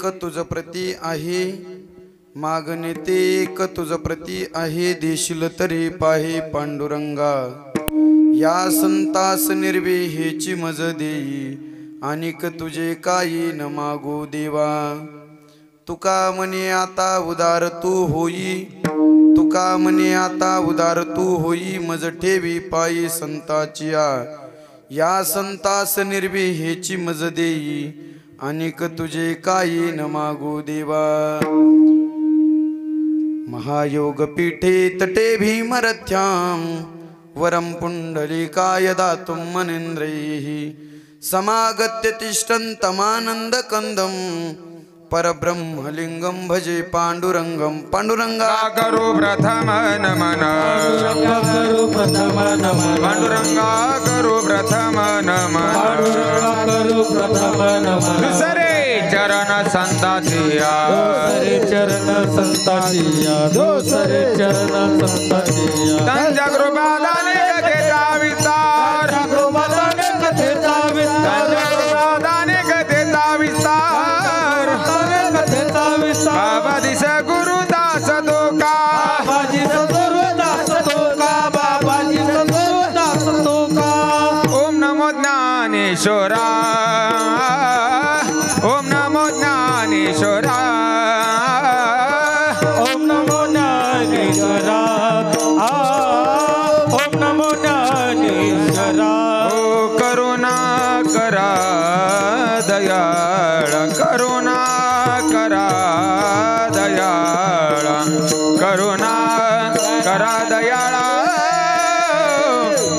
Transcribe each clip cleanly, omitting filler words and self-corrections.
एक तुझ प्रती आहे, मागणे ते एक तुझ प्रती आहे, देशील तरी पाहे पांडुरंगा, या संतास निर्वेहेची मज देई, अनिक तुझे काही न मागू देवा. तुका म्हणे आता उदार तू होई, तुका म्हणे आता उदार तू होई, मज ठेवी पायी संताची या संतास निर्वेहेची मज देई, अनिक तुझे काही न मागू देवा. महायोग पीठे तटे भीमरथ्याम, वरम पुंडलिकाय दातुं मनेन्द्रैः, समागत्य तिष्ठन्तमानंद कंदम, परब्रह्मलिंगम भजे पांडुरंगम. पांडुरंगा करो प्रथम नमन, पांडुरंगा करो प्रथम नमन, दुसरे चरण संताचिया, चरण संताचिया, दुसरे चरण संताचिया. त्यांच्या कृपादाने कथेचा विस्तार, कृपादाने कथेचा विस्तार, कृपादाने कथेचा विस्तार, कथेचा विस्तार. बाबा दिस गुरुदास दोका, बाबाजी सद्गुरुदास तोका, बाबाजी सद्गुरुदास तोका. ओम नमो ज्ञानेश्वरा, ओम नमो ज्ञानेश्वरा, ओम नमो ज्ञानेश्वरा, ओम नमो ज्ञानेश्वरा. ओ करुणा करा दयाळ, करुणा करा दयाळ, करुणा करा दयाळा,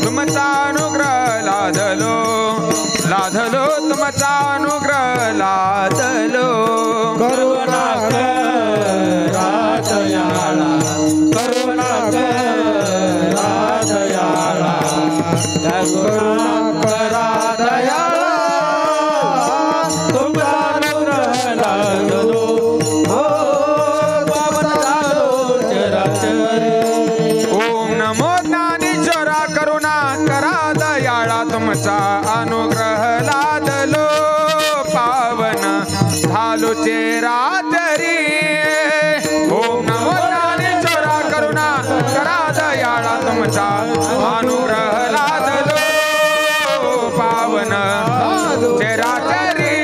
तुमचा अनुग्रह लाधलो, लाधलो तुमचा अनुग्रह लाधलो. करुणा करा दयाळा, करुणा करा दयाळा, करुणा करा दयाळा, तुमचा अनुग्रह लाधलो, हो बाबा चराचरी. ओम नमो ज्ञानेश्वरा, करुणा करा दयाळा, तुमचा अनुग्रह लादलो, पावन झालो चेराचरी. ओम नमो ज्ञानेश्वरा, करुणा करा दयाळा, तुमचा अनुग्रह लादलो, पावन चेराचरी,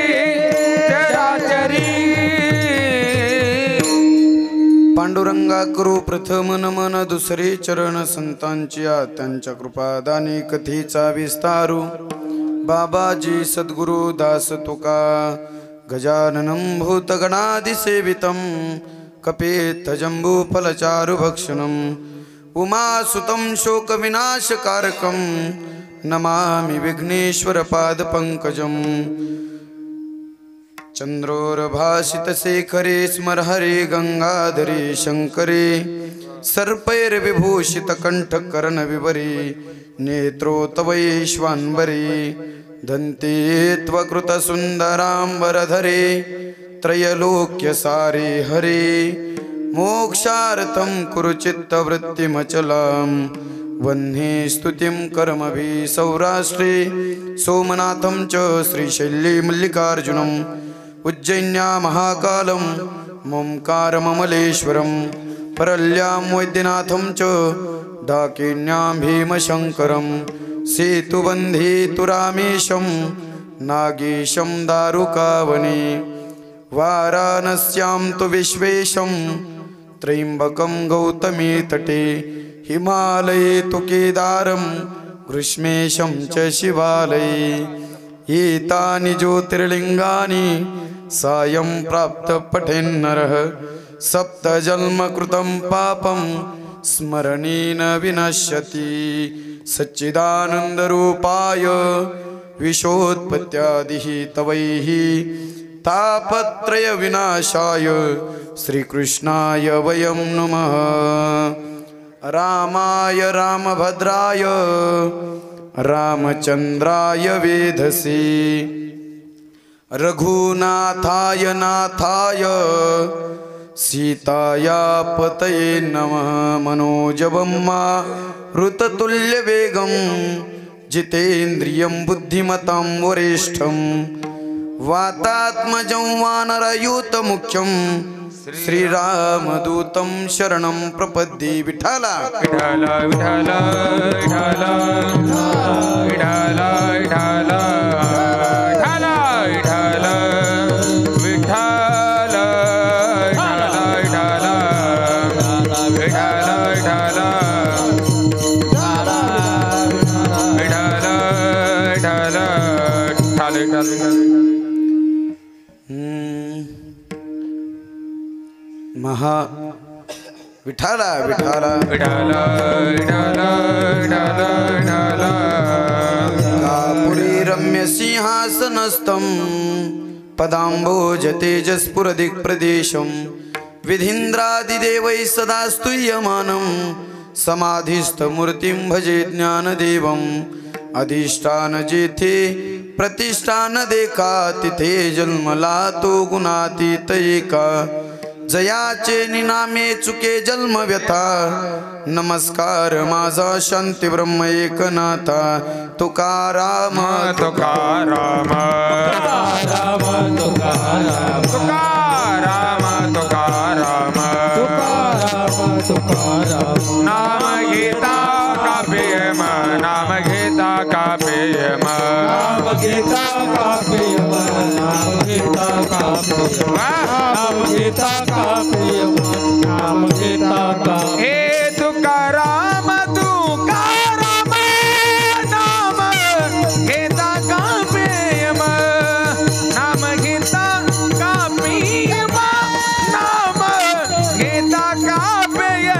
चेराचरी. पांडुरंगा करू प्रथम नमन, दुसरे चरण संतांच्या, त्यांच्या कृपादाने कथेचा विस्तारू. बाबाजी सद्गुरु दास तुका, गजाननं भूतगणादिसेवितं, कपेत्थ जम्बूफलचारु भक्षणं, उमासुतं शोकविनाशकारकं, नमामि विघ्नेश्वर पादपङ्कजं. चन्द्रोर्भासितशेखरे स्मरहरे गंगाधरे शङ्करे, सर्पैर्विभूषितकण्ठकर्णविवरे, नेत्रो तवैश्वान्वरे, दन्ते त्वकृतसुन्दराम्बरधरे, त्रयलोक्यसारे हरे, मोक्षार्थं कुरु चित्तवृत्तिमचलां, वह्ने स्तुतिं कर्मभिः सौराष्ट्रे, सोमनाथं च श्रीशैले मल्लिकार्जुनम्, उज्जैन्या महाकालं, ओंकारममलेश्वरं, परल्यां वैद्यनाथं च, डाकिन्यां भीमशङ्करं, सेतुबन्धे तु रामेशं, नागेशं दारुकावने, वाराणस्यां तु विश्वेशं, त्र्यम्बकं गौतमी तटे, हिमालये तु केदारं, ग्रीष्मेशं च शिवालये. एतानि ज्योतिर्लिङ्गानि सायं प्राप्त पठेन्नरः, सप्तजन्मकृतं पापं स्मरणेन विनश्यति. सच्चिदानन्दरूपाय विश्वोत्पत्त्यादिः तवैः, तापत्रय विनाशाय श्रीकृष्णाय वयं नमः. रामाय रामभद्राय, रामचन्द्राय वेधसे, रघुनाथाय नाथाय, सीताया पतये नमः. मनोजवं मारुततुल्यवेगं, जितेन्द्रियं बुद्धिमतां वरिष्ठं, वातात्मजं वानरयूत मुख्यं श्रीरामदूतं शरणं प्रपद्ये विठ्ठला विठ्ठल विठ्ठल विठ्ठल विठ्ठल विठ्ठल विठ्ठल विठ्ठल महा विठ्ठला विठ्ठला कापुरी रम्य सिंहासनस्थं पदाम्बोज तेजस्फुरदिक्प्रदेशं विधीन्द्रादिदेवैः सदा स्तूयमानं समाधिस्थमूर्तिं भजे ज्ञानदेवम् अधिष्ठान जेथे प्रतिष्ठान देखा तिथे जन्मला तो गुणातीत एका जयाचे निनामे चुके जन्म व्यथा नमस्कार माझा शांती ब्रह्म एकनाथा तुकाराम तुकाराम तुकाराम तुकाराम तुकाराम तुकाराम नाम गीता का प्रेम नाम गीता का प्रेम नाम गीता का प्रेम नाम गीता का प्रेम नाम गीता का प्रेम नाम गीता का हे तुकाराम तुकाराम नाम गीता का प्रेम नाम गीता का प्रेम नाम गीता का प्रेम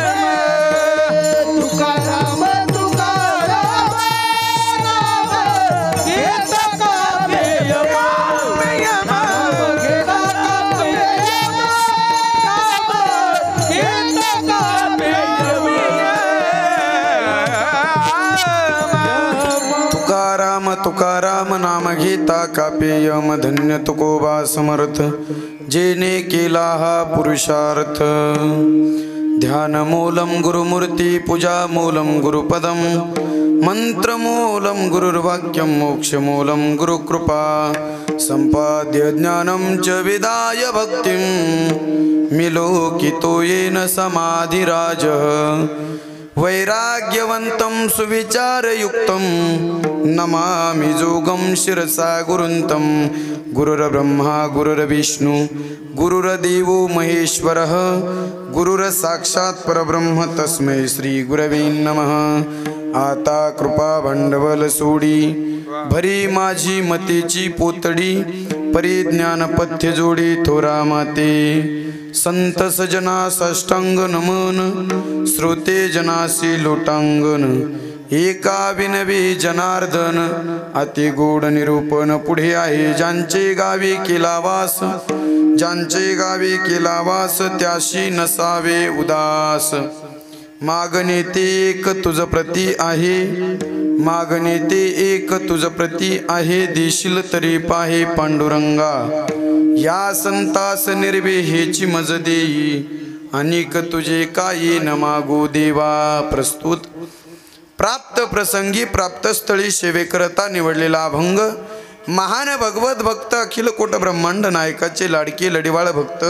तुकाराम तुकाराम नाम गीता का प्रेम तुकाराम नाम घेता का पेयम धन्य तुकोबा समर्थ जेने केला हा पुरुषार्थ ध्यान मूलम गुरुमूर्ती पूजा मूलम गुरुपदम मंत्र मूलम गुरुर्वाक्यम मोक्ष मूलम गुरुकृपा संपाद्य ज्ञानम च विदाय भक्तिम मिलोकितो येन समाधिराज वैराग्यवन्तं सुविचारयुक्तं नमामि जोगं शिरसा गुरुन्तं गुरुर्ब्रह्मा गुरुर्विष्णु गुरुर्देवो महेश्वरः गुरुर्साक्षात् परब्रह्म तस्मै श्री गुरवे नमः। आता कृपा भांडवल सोडी भरी माझी मतेची पोतडी परिज्ञान पथ्य जोडी थोरा माते संत सजना साष्टांग नमन श्रोते जनासी लोटांगण एका विनवी जनार्दन अति गोड निरूपण पुढे आहे ज्यांचे गावी केला वास ज्यांचे गावी केला वास त्याशी नसावे उदास मागणे ते एक तुझ प्रती आहे मागणे ते एक तुझ प्रती आहे देशील तरी पाहे पांडुरंगा या संतास निर्वे हेची मज देई अनेक तुझे काही न मागो देवा। प्रस्तुत प्राप्त प्रसंगी प्राप्त स्थळी सेवेकरता निवडलेला अभंग महान भगवत भक्त अखिल कोट ब्रह्मांड नायकाचे लाडके लढीवाळ भक्त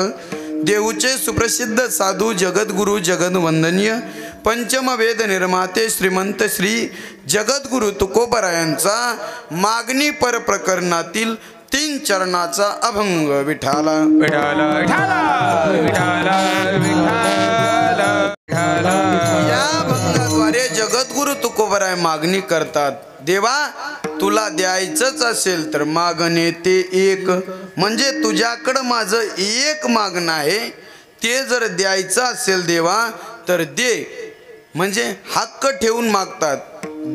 देऊचे सुप्रसिद्ध साधू जगद्गुरु जगद्वंदनीय पंचम वेद निर्माते श्रीमंत श्री जगद्गुरु तुकोबरायांचा मागणी पर प्रकरणातील 3 चरणाचा अभंग विठाला विठाला विठाला विठाला विठाला। या अभंगाद्वारे जगद्गुरु तुकोबराय मागणी करतात देवा तुला द्यायचंच असेल तर मागणे ते एक म्हणजे तुझ्याकडं माझं एक मागणं आहे ते जर द्यायचं असेल देवा तर दे म्हणजे हक्क ठेवून मागतात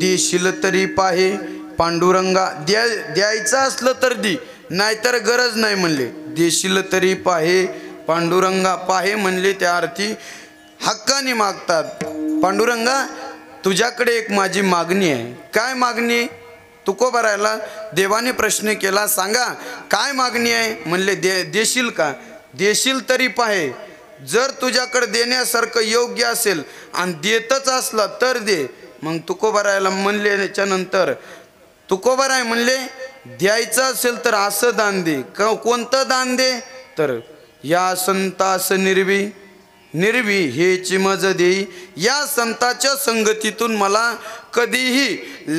देशील तरी पाहे पांडुरंगा द्यायचं असलं तर दे नाहीतर गरज नाही म्हणले देशील तरी पाहे पांडुरंगा पाहे म्हणले त्या अर्थी हक्काने मागतात पांडुरंगा तुझ्याकडे एक माझी मागणी आहे काय मागणी तुकोबरायला देवाने प्रश्न केला सांगा काय मागणी आहे म्हणले देशील का देशील तरी पाहे जर तुझ्याकडे देण्यासारखं योग्य असेल आणि देतच असला तर दे मग तुकोबरायला म्हणले त्याच्यानंतर तुकोबराय म्हणले द्यायचं असेल तर असं दान दे. कोणतं दान दे तर या संतास निर्वी हेची मज देई. या संताच्या संगतीतून मला कधीही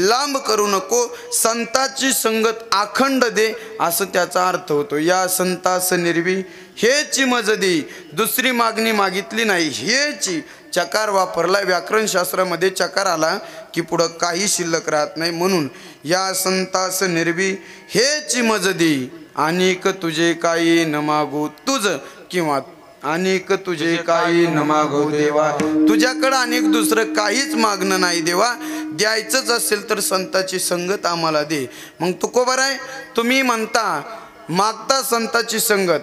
लांब करू नको. संताची संगत अखंड दे असं त्याचा अर्थ होतो. या संतास निर्वी हेची मज देई. दुसरी मागणी मागितली नाही. हेची चकार वापरला. व्याकरणशास्त्रामध्ये चकार आला की पुढं काही शिल्लक राहत नाही. म्हणून या संतास निर्वी हेची मज देई. अनेक तुझे काही न मागू तुझ किंवा अनेक तुझे काही न मागू देवा. तुझ्याकडं अनेक दुसरं काहीच मागणं नाही देवा. द्यायचंच असेल तर संताची संगत आम्हाला दे. मग तुकोबार आहे तुम्ही म्हणता मागता संताची संगत,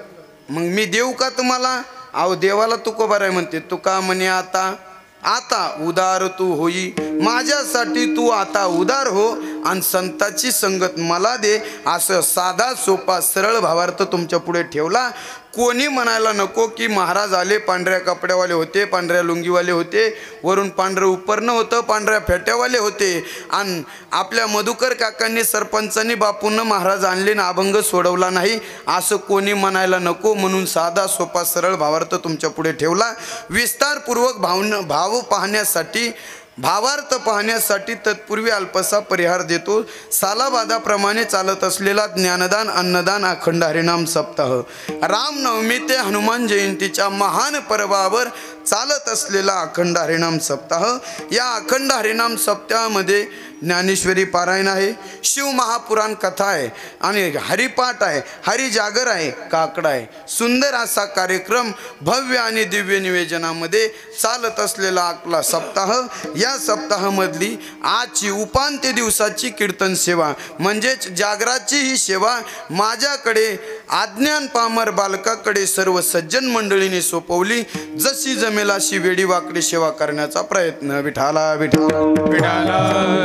मग मी देऊ का तुम्हाला? अहो देवाला तुकोबार आहे म्हणते. तुका म्हणे आता उदार तू होई. माझ्यासाठी तू आता उदार हो आणि संताची संगत मला दे. असं साधा सोपा सरळ भावार्थ तुमच्या पुढे ठेवला. कोणी म्हणायला नको की महाराज आले पांढऱ्या कपड्यावाले होते, पांढऱ्या लुंगीवाले होते, वरून पांढरं उपरणं होतं, पांढऱ्या फेट्यावाले होते. आणि आपल्या मधुकर काकांनी सरपंचांनी बापूंना महाराज आणले ना अभंग सोडवला नाही असं कोणी म्हणायला नको. म्हणून साधा सोपा सरळ भावार्थ तुमच्या पुढे ठेवला. विस्तारपूर्वक भाव पाहण्यासाठी भावार्थ पाहण्यासाठी तत्पूर्वी अल्पसा परिहार देतो. सालाबादाप्रमाणे चालत असलेला ज्ञानदान अन्नदान अखंड हरिनाम सप्ताह रामनवमी ते हनुमान जयंतीच्या महान पर्वावर चालत असलेला अखंड हरिनाम सप्ताह. या अखंड हरिनाम सप्ताहामध्ये ज्ञानेश्वरी पारायण आहे, शिव महापुराण कथा आहे आणि हरिपाठ आहे, हरिजागर आहे, काकडा आहे. सुंदर असा कार्यक्रम भव्य आणि दिव्य निवेदनामध्ये चालत असलेला आपला सप्ताह. या सप्ताहामधली आजची उपांत्य दिवसाची कीर्तन सेवा म्हणजेच जागराची ही सेवा माझ्याकडे अज्ञान पामर बालकाकडे सर्व सज्जन मंडळीने सोपवली. जशी जमेल अशी वेडी वाकडी सेवा करण्याचा प्रयत्न. विठाला विठाला विठाला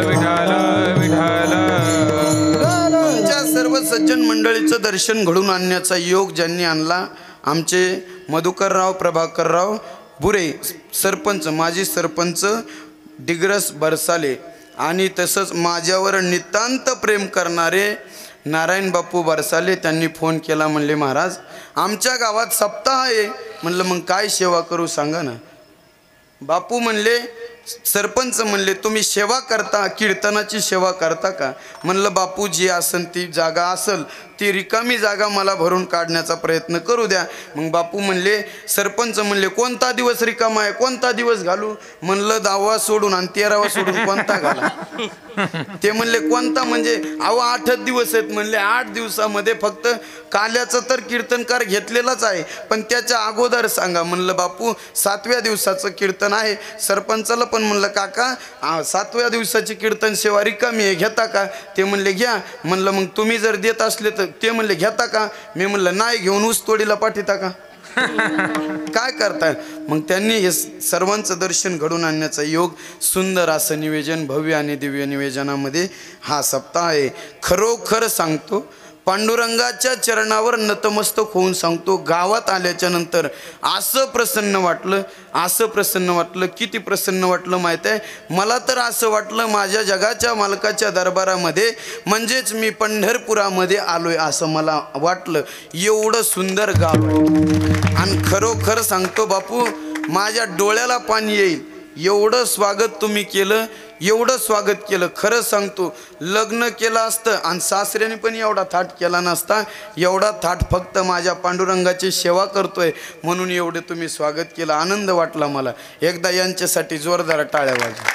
विठाला विठाला. तुमच्या सर्व सज्जन मंडळीचं दर्शन घडून आणण्याचा योग ज्यांनी आणला आमचे मधुकरराव प्रभाकरराव बुरे सरपंच, माजी सरपंच डिग्रस बरसाले आणि तसंच माझ्यावर नितांत प्रेम करणारे नारायण बापू बरसाले. त्यांनी फोन केला, म्हणले महाराज आमच्या गावात सप्ताह आहे. म्हणलं मग काय सेवा करू सांगा ना. बापू म्हणले, सरपंच म्हणले तुम्ही सेवा करता, कीर्तनाची सेवा करता का? म्हणलं बापू जी असन ती जागा असल ती रिकामी जागा मला भरून काढण्याचा प्रयत्न करू द्या. मग बापू म्हणले, सरपंच म्हणले कोणता दिवस रिकामा आहे, कोणता दिवस घालू? म्हणलं 10वा सोडून आणि 13वा सोडून कोणता घाला? ते म्हणले कोणता? म्हणजे अहो 8 दिवस आहेत. म्हणले 8 दिवसामध्ये फक्त काल्याचं तर कीर्तनकार घेतलेलाच आहे, पण त्याच्या अगोदर सांगा. म्हणलं बापू 7व्या दिवसाचं कीर्तन आहे. सरपंचाला पण म्हणलं काका 7व्या दिवसाची कीर्तन सेवा रिकामी आहे, घेता का? ते म्हणले घ्या. म्हणलं मग तुम्ही जर देत असले तर? ते म्हणले घेता का? मी म्हणलं नाही, घेऊन ऊस तोडीला पाठीता का? काय करताय? मग त्यांनी हे सर्वांचं दर्शन घडून आणण्याचा योग सुंदर असं निवेदन भव्य आणि दिव्य निवेदनामध्ये हा सप्ताह आहे. खरोखर सांगतो पांडुरंगाच्या चरणावर नतमस्तक होऊन सांगतो, गावात आल्याच्या नंतर असं प्रसन्न वाटलं. किती प्रसन्न वाटलं माहीत आहे? मला तर असं वाटलं माझ्या जगाच्या मालकाच्या दरबारामध्ये म्हणजेच मी पंढरपुरामध्ये आलोय असं मला वाटलं. एवढं सुंदर गाव आहे. आणि खरोखर सांगतो बापू माझ्या डोळ्याला पाणी येईल एवढं स्वागत तुम्ही केलं, एवढं स्वागत केलं. खरं सांगतो लग्न केलं असतं आणि सासऱ्याने पण एवढा थाट केला नसता. एवढा थाट फक्त माझ्या पांडुरंगाची सेवा करतोय म्हणून एवढं तुम्ही स्वागत केलं. आनंद वाटला मला. एकदा यांच्यासाठी जोरदार टाळ्या वाजवा.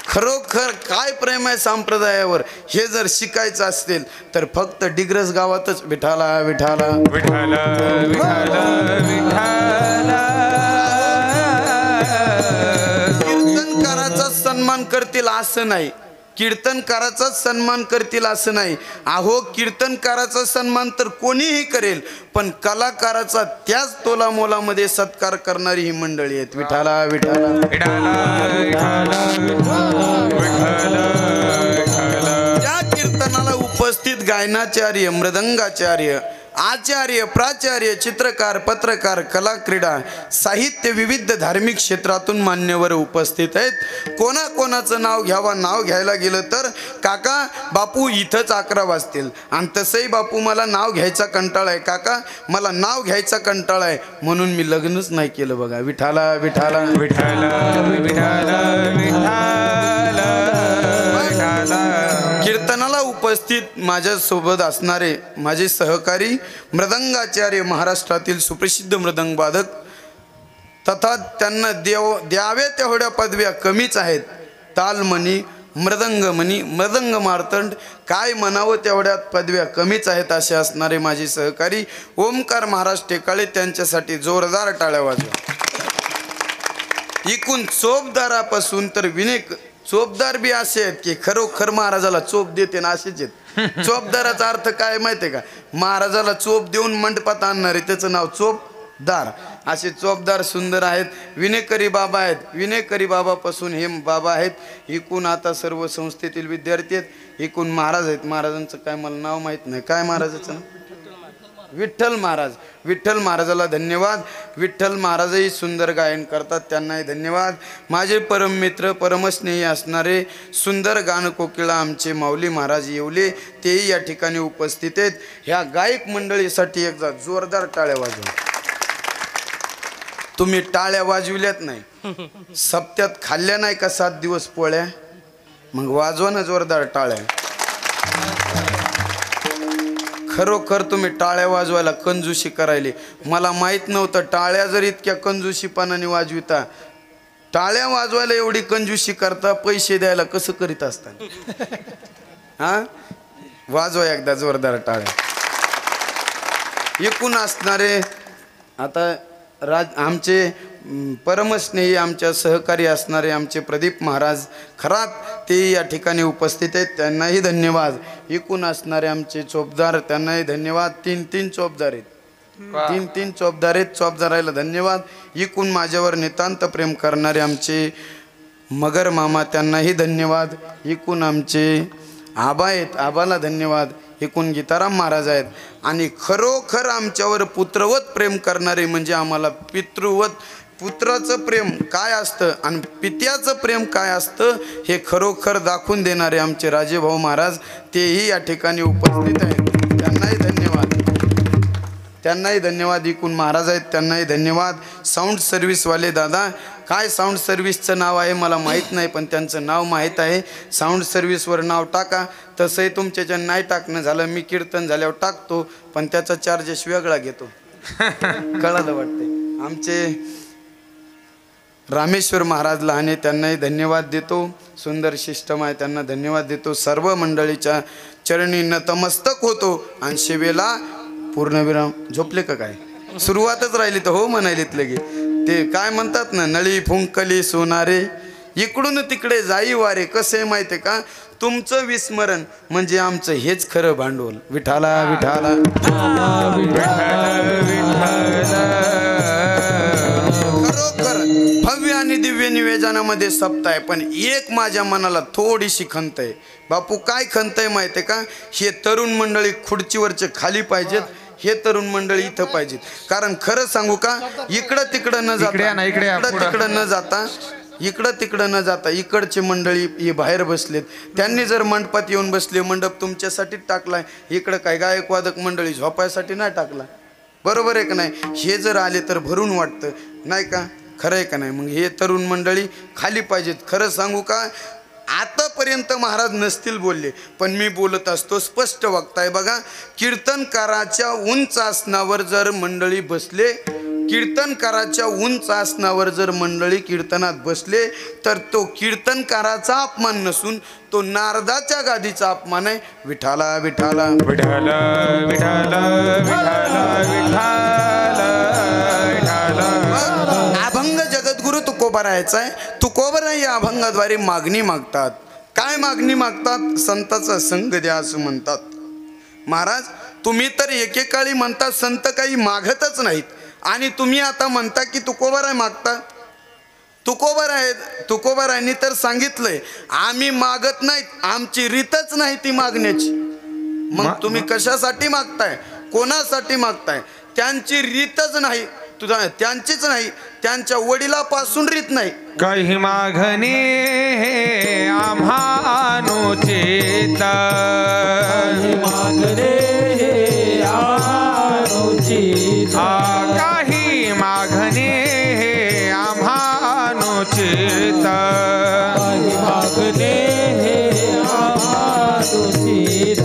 खरोखर काय प्रेम आहे संप्रदायावर हे जर शिकायचं असेल तर फक्त डिग्रस गावातच. विठाला विठाला विठाला विठाला विठाला. कीर्तनकाराचा सन्मान करतील असं नाही, कीर्तनकाराचाच सन्मान करतील असं नाही. अहो कीर्तनकाराचा सन्मान तर कोणीही करेल, पण कलाकाराचा त्याच तोलामोलामध्ये सत्कार करणारी ही मंडळी आहेत. विठाला विठाला विठाला विठाला विठाला. त्या कीर्तनाला उपस्थित गायनाचार्य, मृदंगाचार्य आचार्य प्राचार्य चित्रकार पत्रकार कला क्रीडा साहित्य विविध धार्मिक क्षेत्रातून मान्यवर उपस्थित आहेत। कोणाकोणाचं नाव घ्यावा, नाव घ्यायला गेलं तर काका बापू इथंच 11 वाजतील आणि तसंही बापू मला नाव घ्यायचा कंटाळा आहे, काका मला नाव घ्यायचा कंटाळा आहे म्हणून मी लग्नच नाही केलं बघा। विठाला विठाला विठाला विठाला विठाला विठाला। कीर्तनाला उपस्थित माझ्यासोबत असणारे माझे सहकारी मृदंगाचार्य महाराष्ट्रातील सुप्रसिद्ध मृदंग वादक तथा त्यांना द्यावे तेवढ्या पदव्या कमीच आहेत। तालमणी मृदंगमणी मृदंग मार्तंड काय म्हणावं तेवढ्यात पदव्या कमीच आहेत असे असणारे माझे सहकारी ओमकार महाराज टेकाळे, त्यांच्यासाठी जोरदार टाळ्या वाजवा। एकूण चोपदारापासून तर विनेक चोपदार बी असे आहेत की खरोखर महाराजाला चोप देते ना असेच आहेत। चोपदाराचा अर्थ काय माहितीये का? महाराजाला चोप देऊन मंडपात आणणारे त्याचं नाव चोपदार। असे चोपदार सुंदर आहेत। विनेकरी बाबा आहेत, विनेकरी बाबापासून हे बाबा आहेत। एकूण आता सर्व संस्थेतील विद्यार्थी आहेत। एकूण महाराज आहेत, महाराजांचं काय मला नाव माहीत नाही, काय महाराजाचं नाव? विठ्ठल महाराज। विठ्ठल महाराजाला धन्यवाद। विठ्ठल महाराजही सुंदर गायन करतात, त्यांनाही धन्यवाद। माझे परम मित्र परमस्नेही असणारे सुंदर गानकोकिळा आमचे माऊली महाराज येवले तेही या ठिकाणी उपस्थित आहेत। ह्या गायक मंडळीसाठी एकदा जोरदार टाळ्या वाजवा। तुम्ही टाळ्या वाजविल्यात नाही, सप्त्यात खाल्ल्या नाही का 7 दिवस पोळ्या, मग वाजवा ना जोरदार टाळ्या। खरोखर तुम्ही टाळ्या वाजवायला कंजूशी करायली। मला माहीत नव्हतं टाळ्या जर इतक्या कंजूशीपणाने वाजविता, टाळ्या वाजवायला एवढी कंजूशी करता, पैसे द्यायला कसं करीत असता? हा वाजवा एकदा जोरदार टाळ्या। एकूण असणारे आता आमचे परमस्नेही आमच्या सहकारी असणारे आमचे प्रदीप महाराज खरात ते या ठिकाणी उपस्थित आहेत, त्यांनाही धन्यवाद। एकूण असणारे आमचे चोपदार त्यांनाही धन्यवाद। 3 चोपदार आहेत, 3 चोपदार आहेत, चोपदाराला धन्यवाद। एकूण माझ्यावर नितांत प्रेम करणारे आमचे मगर मामा त्यांनाही धन्यवाद। एकूण आमचे आबा आहेत, आबाला धन्यवाद। एकूण गीताराम महाराज आहेत आणि खरोखर आमच्यावर पुत्रवत प्रेम करणारे म्हणजे आम्हाला पितृवत पुत्राचं प्रेम काय असतं आणि पित्याचं प्रेम काय असतं हे खरोखर दाखवून देणारे आमचे राजेभाऊ महाराज तेही या ठिकाणी उपस्थित आहेत, त्यांनाही धन्यवाद। त्यांनाही धन्यवाद। एकूण महाराज आहेत त्यांनाही धन्यवाद। साऊंड सर्व्हिसवाले दादा, काय साऊंड सर्व्हिसचं नाव आहे मला माहीत नाही, पण त्यांचं नाव माहीत आहे। साऊंड सर्व्हिसवर नाव टाका। तसंही तुमच्याच्या नाही टाकणं झालं, मी कीर्तन झाल्यावर टाकतो, पण त्याचा चार्जेस वेगळा घेतो, कळालं वाटतंय। आमचे रामेश्वर महाराज लहाने त्यांनाही धन्यवाद देतो, सुंदर सिस्टम आहे त्यांना धन्यवाद देतो। सर्व मंडळीच्या चरणी नतमस्तक होतो आणि शिवेला पूर्णविराम। झोपले का काय? सुरुवातच राहिली तर हो म्हणायलीत लगे। ते काय म्हणतात ना, नळी फुंकली सोनारे इकडून तिकडे जाई वारे। कसे माहिती का, तुमचं विस्मरण म्हणजे आमचं हेच खरं भांडवल। विठाला विठाला खरोखर भव्य आणि दिव्य निवेदनामध्ये सप्त आहे, पण एक माझ्या मनाला थोडीशी खंत आहे। बापू काय खंत आहे माहिती आहे का? हे तरुण मंडळी खुर्चीवरचे खाली पाहिजेत, हे तरुण मंडळी इथं पाहिजेत। कारण खरं सांगू का, इकडं तिकडं न जाता इकडं तिकडं न जाता इकडचे मंडळी हे बाहेर बसलेत। त्यांनी जर मंडपात येऊन बसले, मंडप तुमच्यासाठीच टाकलाय, इकडं काय गायक वादक मंडळी झोपायसाठी नाही टाकला, बरोबर आहे का नाही? हे जर आले तर भरून वाटतं नाही का? खरं आहे का नाही? मग हे तरुण मंडळी खाली पाहिजेत। खरं सांगू का, आतापर्यंत महाराज नसतील बोलले, पण मी बोलत असतो, स्पष्ट वक्ताय बघा। कीर्तनकाराच्या उंच आसनावर जर मंडळी बसले, कीर्तनकाराच्या उंच आसनावर जर मंडळी कीर्तनात बसले तर तो कीर्तनकाराचा अपमान नसून तो नारदाच्या गादीचा अपमान आहे। विठाला विठाला विठाला विठाला विठाला विठाला। अभंग जगद्गुरु तुकोबारायचा आहे। तुकोबाराय या अभंगाद्वारे मागणी मागतात। काय मागणी मागतात? संताचा संग द्या असं म्हणतात। महाराज तुम्ही तर एकेकाळी म्हणता संत काही मागतच नाहीत आणि तुम्ही आता म्हणता की तुकोबाराय मागता। तुकोबारायांनी तर सांगितलंय आम्ही मागत नाहीत, आमची रीतच नाही ती मागण्याची। मग तुम्ही कशासाठी मागताय? कोणासाठी मागताय? त्यांची रीतच नाही, तुझा त्यांचीच नाही, त्यांच्या वडिलापासून रीत नाही. काही मागणे हे आम्हा अनुचित, मागणे अनुचित, काही मागणे हे आम्हा अनुचित, मागणे अनुचित,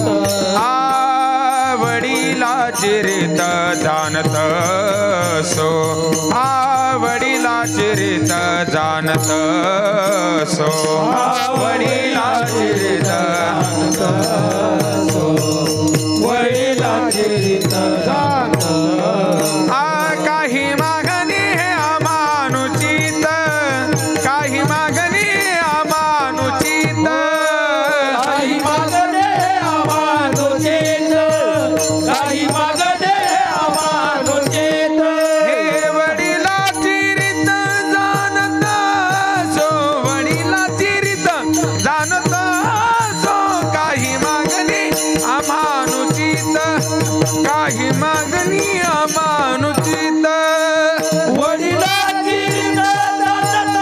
वडिलाची रीत जाणत सो, वडिलाची रीत जाणत सो, वडिलाची रीत जाणत सो, वडिलाची रीत जाणत, काही मागणी हे अमानुचित, काही मागणी अमानुचित, काही मागणे अमानुचित, काही मागणे अमानुचित, हे वडिलाची रीत जाणत सो, वडिलाची रीत जाणत सो, काही मागणी अमानुचित, काही मागणी अमानुचित, वडिलाची रीत जाणत,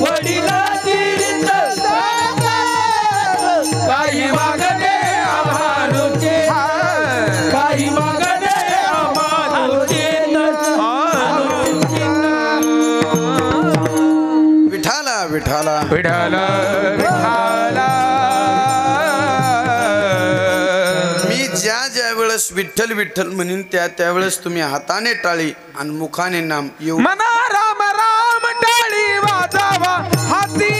वडिलाची रीत जाणत, काही मागणे अमानुचित, काही मागणे अमानुचित, विठाला विठाला विठ्ठल विठ्ठल. मी ज्या वेळेस विठ्ठल विठ्ठल म्हणीन त्यावेळेस तुम्ही हाताने टाळी आणि मुखाने नाम येऊ. मना राम राम टाळी वाजावा हाती,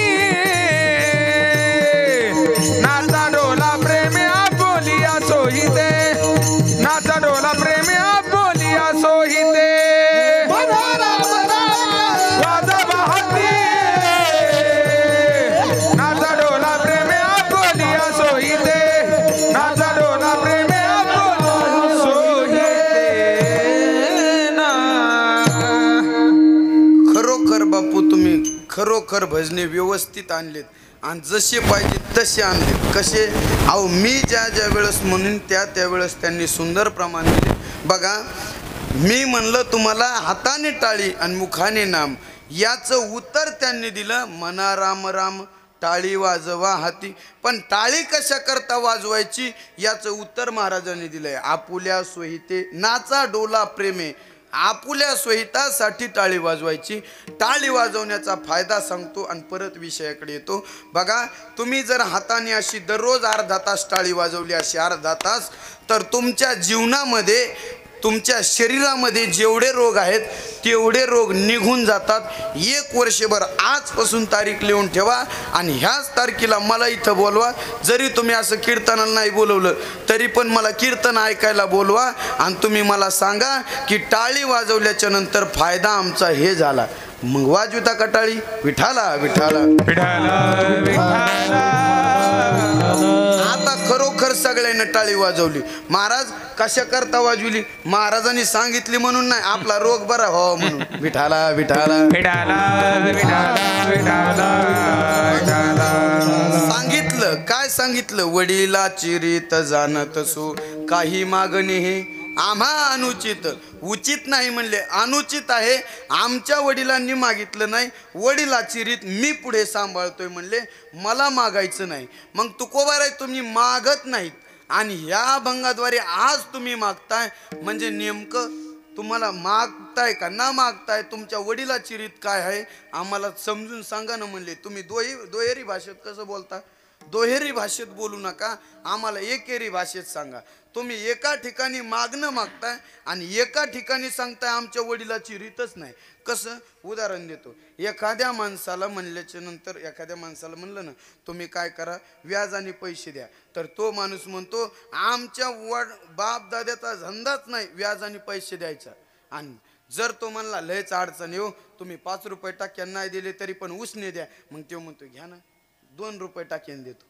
नाचा डोला प्रेमे बोलिया सोहिते, नाचा डोला प्रेमे बोलिया सोहिते, वाजावा हाती, नाचा डोला प्रेमे बोलिया सोहिते, नाचा डोला प्रेमे बोलिया सोहिते ना. खरोखर बापू तुम्ही खरोखर भजने व्यवस्थित आणलेत आणि जसे पाहिजे तसे आणलेत. कसे? अहो मी ज्या वेळेस म्हणून त्यावेळेस त्यांनी सुंदर प्रमाण दिले. बघा मी म्हणलं तुम्हाला हाताने टाळी आणि मुखाने नाम, याचं उत्तर त्यांनी दिलं मना राम राम टाळी वाजवा हाती. पण टाळी कशा करता वाजवायची याचं उत्तर महाराजांनी दिलंय. आपुल्या सोहिते नाचा डोला प्रेमे, आपुल्या सोहितासाठी टाळी वाजवायची. टाळी वाजवण्याचा फायदा सांगतो आणि परत विषयाकडे येतो. बघा तुम्ही जर हाताने अशी दररोज अर्धा तास टाळी वाजवली, अशी अर्धा तास, तर तुमच्या जीवनामध्ये तुमच्या शरीरामध्ये जेवढे रोग आहेत तेवढे रोग निघून जातात. 1 वर्षभर आजपासून तारीख लिहून ठेवा आणि ह्याच तारखेला मला इथं बोलवा. जरी तुम्ही असं कीर्तनाला नाही बोलवलं तरी पण मला कीर्तन ऐकायला बोलवा आणि तुम्ही मला सांगा की टाळी वाजवल्याच्या नंतर फायदा आमचा हे झाला. मग वाजविता का टाळी? विठाला विठाला विठ्ठल विठ्ठल. आता खरोखर सगळ्यांना टाळी वाजवली. महाराज कशा करता वाजवली? महाराजांनी सांगितली म्हणून नाही, आपला रोग बरा हो म्हणून. विठाला विठाला विठ्ठल विठ्ठल विठ्ठल विठ्ठल. सांगितलं काय सांगितलं? वडिलाची रीत जाणत सो, काही मागणे हे आम्हा अनुचित. उचित नाही म्हणले, अनुचित आहे. आमच्या वडिलांनी मागितलं नाही, वडिलाची रीत मी पुढे सांभाळतोय म्हणले, मला मागायचं नाही. मग तुकोबाराय तुम्ही मागत नाहीत आणि ह्या अभंगाद्वारे आज तुम्ही मागताय, म्हणजे नेमकं तुम्हाला मागताय का ना मागताय? तुमच्या वडिलाची रीत काय आहे आम्हाला समजून सांगा ना म्हणले. तुम्ही दोहेरी भाषेत कसं बोलता? दोहेरी भाषेत बोलू नका, आम्हाला एकेरी भाषेत सांगा. तुम्ही एका ठिकाणी मागणं मागताय आणि एका ठिकाणी सांगताय आमच्या वडिलाची रीतच नाही. कसं? उदाहरण देतो. एखाद्या माणसाला म्हणल्याच्या नंतर एखाद्या माणसाला म्हणलं ना तुम्ही काय करा, व्याजाने पैसे द्या, तर तो माणूस म्हणतो आमच्या बाप दाद्याचा धंदाच नाही व्याजाने पैसे द्यायचा. आणि जर तो म्हणला लयच अडचण येऊ, तुम्ही 5 रुपये टाक्यान नाही दिले तरी पण उसने द्या, मग तो म्हणतो घ्या ना 2 रुपये टाक्यान देतो.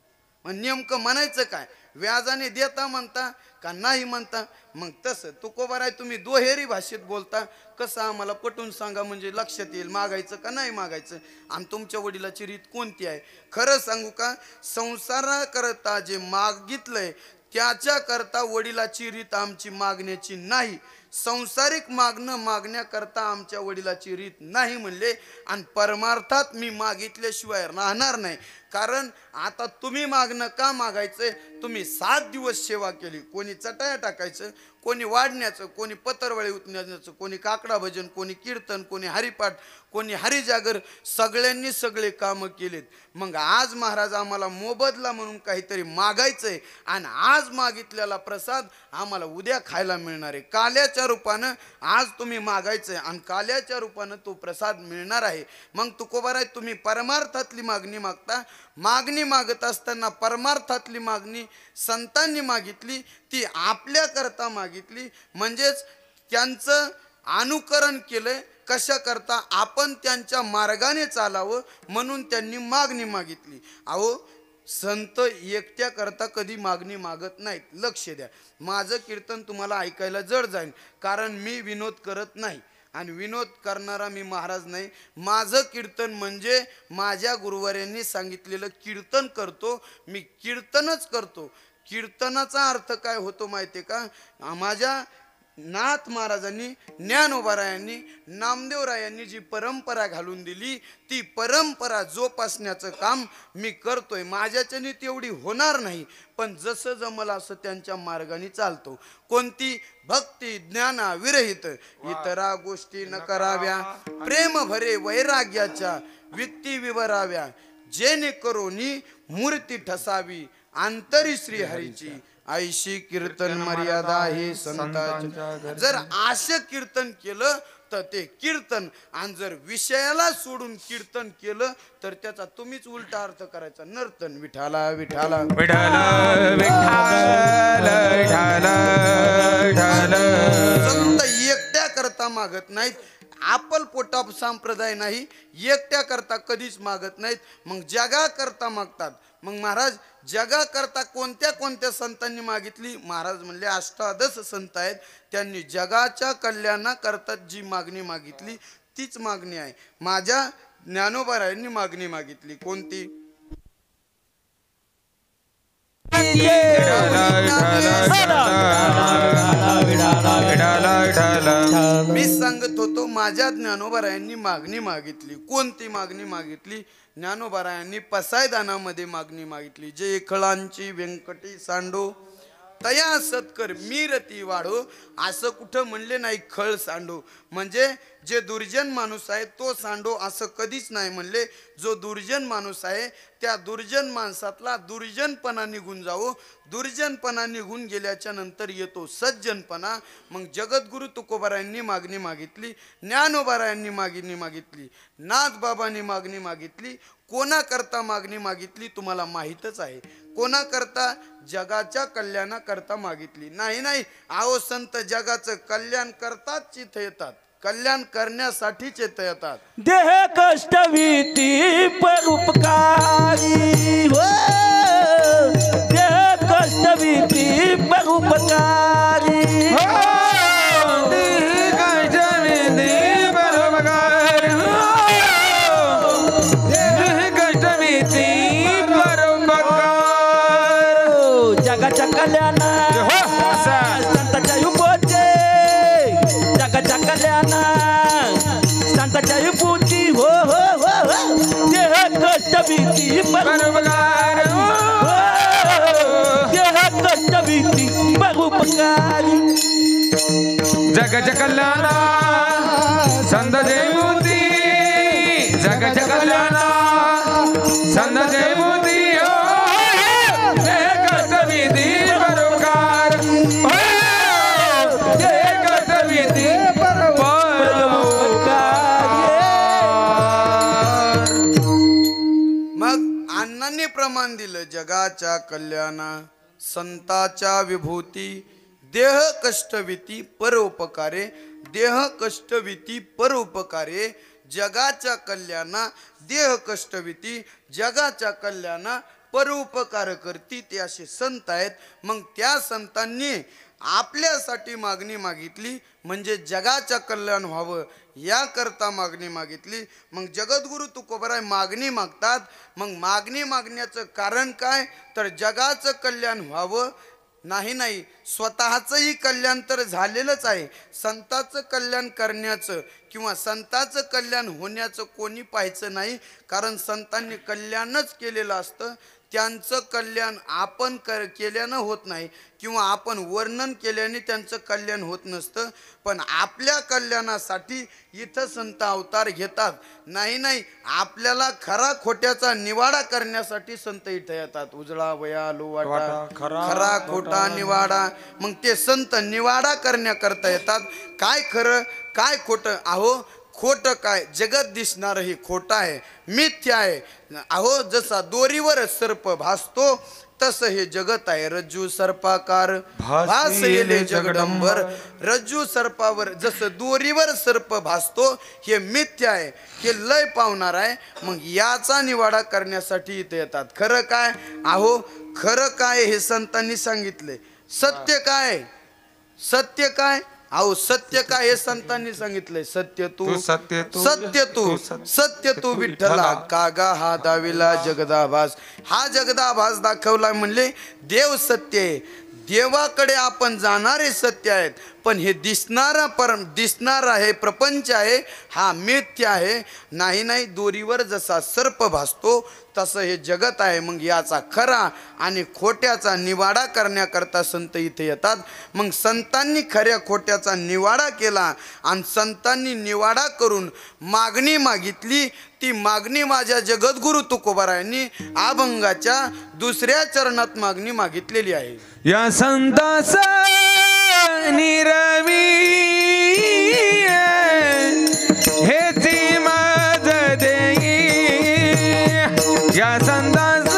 मग नेमकं म्हणायचं काय? व्याजाने देता म्हणता का नाही म्हणता? मग तसं तुकोबाराय तुम्ही दोहेरी भाषेत बोलता. कसं आम्हाला पटवून सांगा म्हणजे लक्षात येईल मागायचं का नाही मागायचं. आणि तुमच्या वडिलाची रीत कोणती आहे? खरं सांगू का, संसाराकरता जे मागितलंय त्याच्याकरता वडिलाची रीत आमची मागण्याची नाही. संसारिक मागण्याकरता आमच्या वडिलाची रीत नाही म्हणले. आणि परमार्थात मी मागितल्याशिवाय राहणार नाही. कारण आता तुम्ही मागणं का मागायचंय? तुम्ही 7 दिवस सेवा केली. कोणी चटाया टाकायचं, कोणी वाढण्याचं, कोणी पतरवळी उतरण्याचं, कोणी काकडा भजन, कोणी कीर्तन, कोणी हरिपाठ, कोणी हरिजागर, सगळ्यांनी सगळे कामं केलेत. मग आज महाराज आम्हाला मोबदला म्हणून काहीतरी मागायचंय. आणि आज मागितलेला प्रसाद आम्हाला उद्या खायला मिळणार आहे. काल्याच्या रूपानं आज तुम्ही मागायचंय आणि काल्याच्या रूपानं तो प्रसाद मिळणार आहे. मग तुकोबाराय, तुम्ही परमार्थातली मागणी मागता. मागणी मागत असताना परमार्थातली मागणी संतांनी मागितली, ती आपल्याकरता मागितली. म्हणजेच त्यांचं अनुकरण केलंय. कशा करता? आपण त्यांच्या मार्गाने चालावं म्हणून त्यांनी मागणी मागितली. अहो, संत एकट्या करता कधी मागणी मागत नाहीत. लक्ष द्या. माझं कीर्तन तुम्हाला ऐकायला जड जाईल, कारण मी विनोद करत नाही आणि विनोद करणारा मी महाराज नाही. माझं कीर्तन म्हणजे माझ्या गुरुवाऱ्यांनी सांगितलेलं कीर्तन करतो. मी कीर्तनच करतो. कीर्तनाचा अर्थ काय होतो माहिती आहे का? माझ्या नाथ महाराजांनी, ज्ञानोबारायांनी, नामदेवरायांनी जी परंपरा घालून दिली, ती परंपरा जोपासण्याचं काम मी करतोय. माझ्याच्याने तेवढी होणार नाही, पण जसं जमलं असं त्यांच्या मार्गाने चालतो. कोणती? भक्ती ज्ञाना विरहित इतरा गोष्टी न कराव्या, प्रेम भरे वैराग्याच्या वित्ती विवराव्या, जेणे करोनी मूर्ती ठसावी अंतरी श्री हरीची, ऐशी कीर्तन मर्यादा हे संतांच्या. जर आशे कीर्तन केलं तर ते कीर्तन, आणि जर विषयाला सोडून कीर्तन केलं तर त्याचा तुम्हीच उलटा अर्थ करायचा, नर्तन. विठाला विठाला संत एकट्या करता मागत नाहीत. आपल पोटा संप्रदाय नाही, एकट्या करता कधीच मागत नाहीत. मग जगा करता मागतात. मग महाराज जगा करता कोणत्या कोणत्या संतांनी मागितली? महाराज म्हणले 18 संत आहेत, त्यांनी जगाच्या कल्याणाकरता जी मागणी मागितली तीच मागणी आहे. माझ्या ज्ञानोबारायांनी मागणी मागितली. कोणती? मी सांगत होतो, माझ्या ज्ञानोबारायांनी मागणी मागितली. कोणती मागणी मागितली? ज्ञानोबारायांनी पसायदानामध्ये मागणी मागितली. जे खळांची व्यंकटी सांडो तया सत्कर मीरती वाढो. असं कुठं म्हणले नाही खळ सांडो. म्हणजे जे दुर्जन माणूस आहे तो सांडो असं कधीच नाही म्हणले. जो दुर्जन माणूस आहे त्या दुर्जन माणसातला दुर्जनपणा निघून जावो. दुर्जनपणा निघून गेल्याच्या नंतर येतो सज्जनपणा. मग जगद्गुरु तुकोबारायांनी मागणी मागितली, ज्ञानोबारायांनी मागणी मागितली, नाथबाबांनी मागणी मागितली. कोणाकरता मागणी मागितली तुम्हाला माहीतच आहे. कोणाकरता? जगाच्या कल्याणाकरता मागितली. नाही, आहो संत जगाचं कल्याण करताच इथं येतात, कल्याण करण्यासाठीच इथं येतात. देह कष्ट भीती परोपकारी हो, देह कष्ट भीती परोपकारी हो, देह कष्ट भीती परोपकारी हो, देह कष्ट भीती परोपकार. जगाच्या कल्याणा संतांच्या युगोचे, जगाच्या कल्याणा संतांच्या युगोची हो हो हो. देह कष्ट भीती परोपकार हो, देह कष्ट भीती परोपकारी. जगाच्या कल्याणा संत जयमूर्ती, जगाच्या कल्याणा संत जयमूर्ती हो, देह कष्ट भीती परोपकार हो, देह कष्ट भीती मग अण्णांनी प्रमाण दिलं. जगाच्या कल्याणा संताच्या विभूती, देह कष्टविती परोपकारे, देह कष्टविती परोपकारे. जगाच्या कल्याणा देह कष्टविती, जगाच्या कल्याणा परोपकार करती. ते असे संत आहेत. मग त्या संतांनी आपल्यासाठी मागणी मागितली, म्हणजे जगाच्या कल्याण व्हावं याकरता मागणी मागितली. मग जगद्गुरु तुकोबाराय मागणी मागतात. मग मागणी मागण्याचं कारण काय? तर जगाचं कल्याण व्हावं नाही नाही, स्वतःचंही कल्याण तर झालेलंच आहे. संतांचं कल्याण करण्याचं किंवा संतांचं कल्याण होण्याचं कोणी पाहायचं नाही, कारण संतांनी कल्याणच केलेलं असतं. त्यांचं कल्याण आपण केल्यानं होत नाही किंवा आपण वर्णन केल्याने त्यांचं कल्याण होत नसतं. पण आपल्या कल्याणासाठी इथं संत अवतार घेतात. नाही नाही, आपल्याला खरा खोट्याचा निवाडा करण्यासाठी संत इथं येतात. उजळा वया लोवाटा खरा खोटा निवाडा. मग ते संत निवाडा करण्याकरता येतात. काय खरं काय खोटं? अहो खोटं काय? जगत दिसणारं हे खोटं आहे, मिथ्या आहे. अहो जसा दोरीवर सर्प भासतो तसं हे जगत आहे. रज्जू सर्पाकार भासले जगदंबर. रज्जू सर्पावर जसं दोरीवर सर्प भासतो हे मिथ्या आहे, हे लय पावणार आहे. मग याचा निवाडा करण्यासाठी इथे येतात. खरं काय? अहो खरं काय हे संतांनी सांगितले. सत्य काय? सत्य काय? अहो सत्य काय हे संतांनी सांगितलंय. सत्य तू सत्य तू सत्य तू विठ्ठला. कागा हा दाविला जगदाभास. हा जगदाभास दाखवला म्हणले देव सत्य आहे. देवाकडे आपण जाणारे सत्य आहेत, पण हे दिसणारा हे प्रपंच आहे हा मिथ्य आहे. नाही नाही, दोरीवर जसा सर्प भासतो तसं हे जगत आहे. मग याचा खरा आणि खोट्याचा निवाडा करण्याकरता संत इथे येतात. मग संतांनी खऱ्या खोट्याचा निवाडा केला आणि संतांनी निवाडा करून मागणी मागितली. ती मागणी माझ्या जगद्गुरु तुकोबारायांनी अभंगाच्या दुसऱ्या चरणात मागणी मागितलेली आहे. या संतास निरवी हेची मज देई. या संतास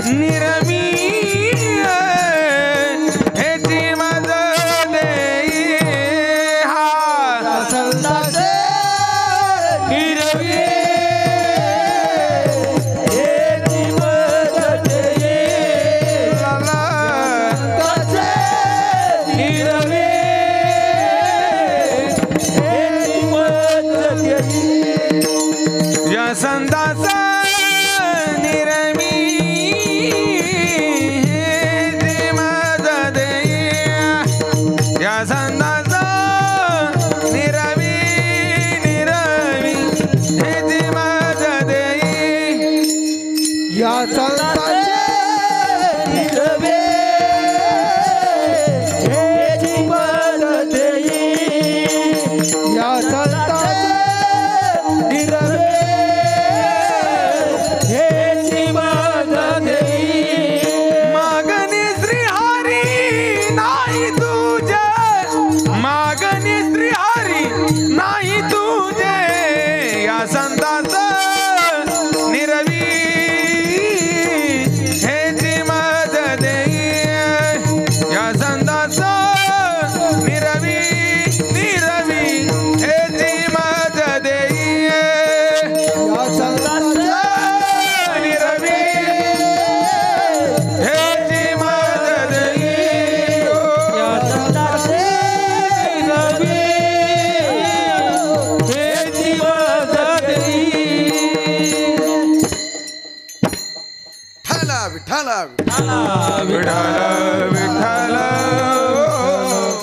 निरवी हेची मज देई. हा संतास निरवी हेची मज देई. या संतास निरमी हेची मज देई. या संतास निरवी हेची मज देई. या संतास निरवी हेची मज देई. या संतास निरवी हेची मज देई. मागणी श्रीहरी नाही तुझे. मागणी श्रीहरी नाही तुझे. या संतास निरवी हेची मज देई. या संतास निरवी हेची मज देई. या संतास निरवी हेची मज देई. या संतास निरवी हेची मज देई. ठाला विठाला. विठाला विठाला.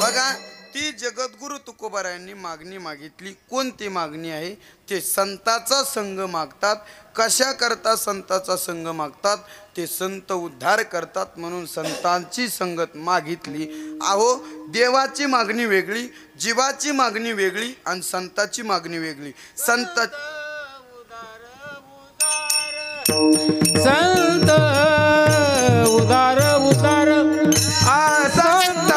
बघा ती जगद्गुरु तुकोबारायांनी मागणी मागितली. कोणती मागणी आहे? ते संताचा संग मागतात. कशा करता संताचा संग मागतात? ते संत उद्धार करतात म्हणून संतांची संगत मागितली. अहो देवाची मागणी वेगळी, जीवाची मागणी वेगळी आणि संताची मागणी वेगळी. संत उदार उदार संत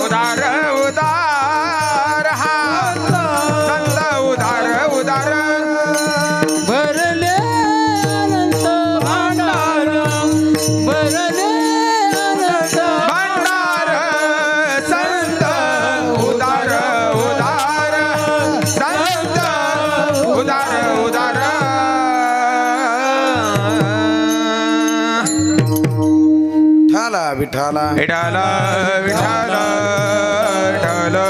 उदार उदार. हा संत उदार उदार. भरले अनंत भांडार. भरले अनंत भांडार. संत उदार उदार. संत उदार उदार. विठाला विठाला विठाला विठाला.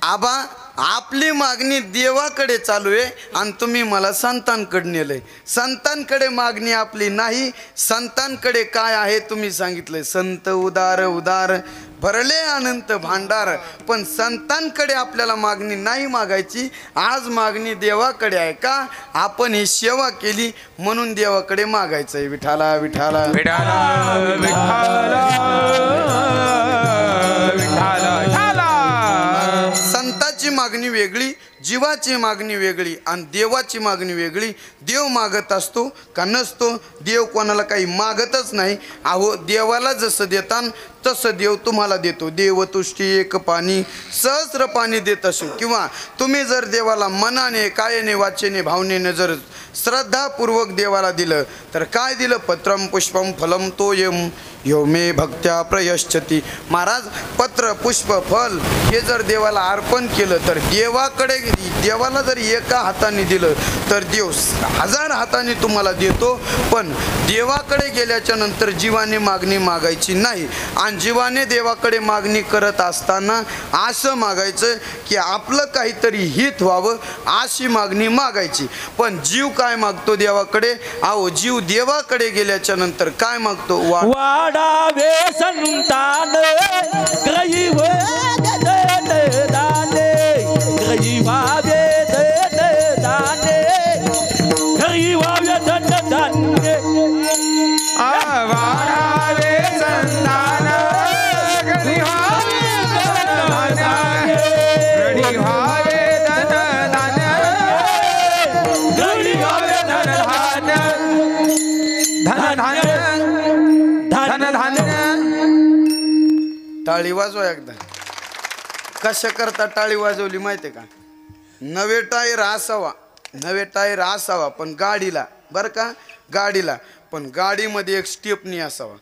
आबा आपली मागणी देवाकडे चालू आहे आणि तुम्ही मला संतांकडे नेलंय. संतांकडे मागणी आपली नाही. संतांकडे काय आहे तुम्ही सांगितलंय. संत उदार उदार भरले अनंत भांडार. पण संतांकडे आपल्याला मागणी नाही मागायची. आज मागणी देवाकडे आहे का. आपण ही सेवा केली म्हणून देवाकडे मागायचंय. विठाला विठाला विठाला विठाला विठाला विठाला. संताची मागणी वेगळी, जीवाची मागणी वेगळी आणि देवाची मागणी वेगळी. देव मागत असतो का नसतो. देव कोणाला काही मागतच नाही. अहो देवाला जसं देतान तसं देव तुम्हाला देतो. देवतुष्टी एक पाणी सहस्र पाणी देत असो. किंवा तुम्ही जर देवाला मनाने कायाने वाचेने भावनेने जर श्रद्धापूर्वक देवाला दिलं तर काय दिलं. पत्रम पुष्पम फलम तोयम यो मे भक्त्या प्रयश्चती. महाराज पत्र पुष्प फल हे जर देवाला अर्पण केलं तर देवाला जर एका हाताने दिलं तर देव 1000 हाताने तुम्हाला देतो. पण देवाकडे गेल्याच्या नंतर जीवाने मागणी मागायची नाही. आणि जीवाने देवाकडे मागणी करत असताना असं मागायचं की आपलं काहीतरी हित व्हावं अशी मागणी मागायची. पण जीव काय मागतो देवाकडे. अहो जीव देवाकडे गेल्याच्या नंतर काय मागतो. वाढावे संतान ग्रही दाने ग्रही व्हावे दाने ग्रही व्हावे धान्य. वाढावे संतान गणी व्हावे धनधान्य. गणी व्हावे धनधान्य. गणी व्हावे धनधान्य. धनधान्य धनधान्य. टाळी वाजवा एकदा. कशा करता टाळी वाजवली माहिती का. नवे टायर असावा. नवे टायर असावा पण गाडीला बरं का. गाडीला पण गाडीमध्ये एक स्टेपनी असावा.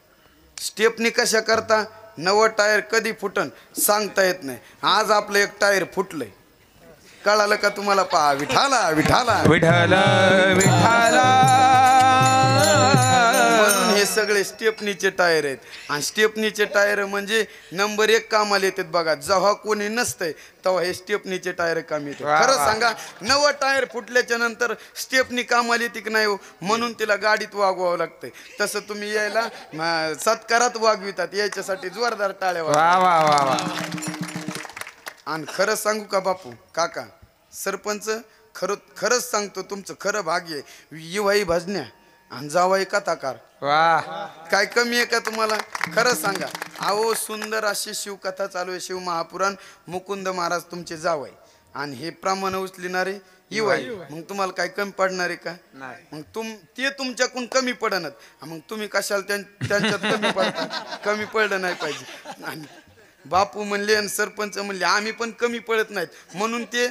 स्टेपनी कशा करता. नवं टायर कधी फुटन सांगता येत नाही. आज आपलं एक टायर फुटलंय. कळालं का तुम्हाला. पहा विठाला विठाला विठ्ठल विठ्ठल. म्हणून हे सगळे स्टेपनीचे टायर आहेत. आणि स्टेपनीचे टायर म्हणजे नंबर 1 कामाला येतात बघा. जेव्हा कोणी नसतंय तेव्हा हे स्टेपनीचे टायर काम येते. खरं सांगा नवं टायर फुटल्याच्या नंतर स्टेपनी कामाला येते की नाही हो. म्हणून तिला गाडीत वागवावं लागतंय. तसं तुम्ही यायला सत्कारात वागवितात. याच्यासाठी जोरदार टाळ्या वा वा वा वा. आणि खरं सांगू का बापू काका सरपंच खरंच सांगतो तुमचं खरं भाग्य आहे. युवाई भजन्या आणि जावाई कथाकार. वा. काय कमी आहे का तुम्हाला. खरं सांगा. अहो सुंदर अशी शिवकथा चालू आहे. शिव महापुराण मुकुंद महाराज तुमचे जावाई आणि हे प्रमाण उचलिणारे युवाई. मग तुम्हाला काय कमी पडणार आहे का. मग ते तुमच्याकडून कमी पडणार. मग तुम्ही कशाला त्यांच्यात कमी पडता. कमी पडलं नाही पाहिजे. आणि बापू म्हणले आणि सरपंच म्हणले आम्ही पण कमी पडत नाहीत म्हणून ते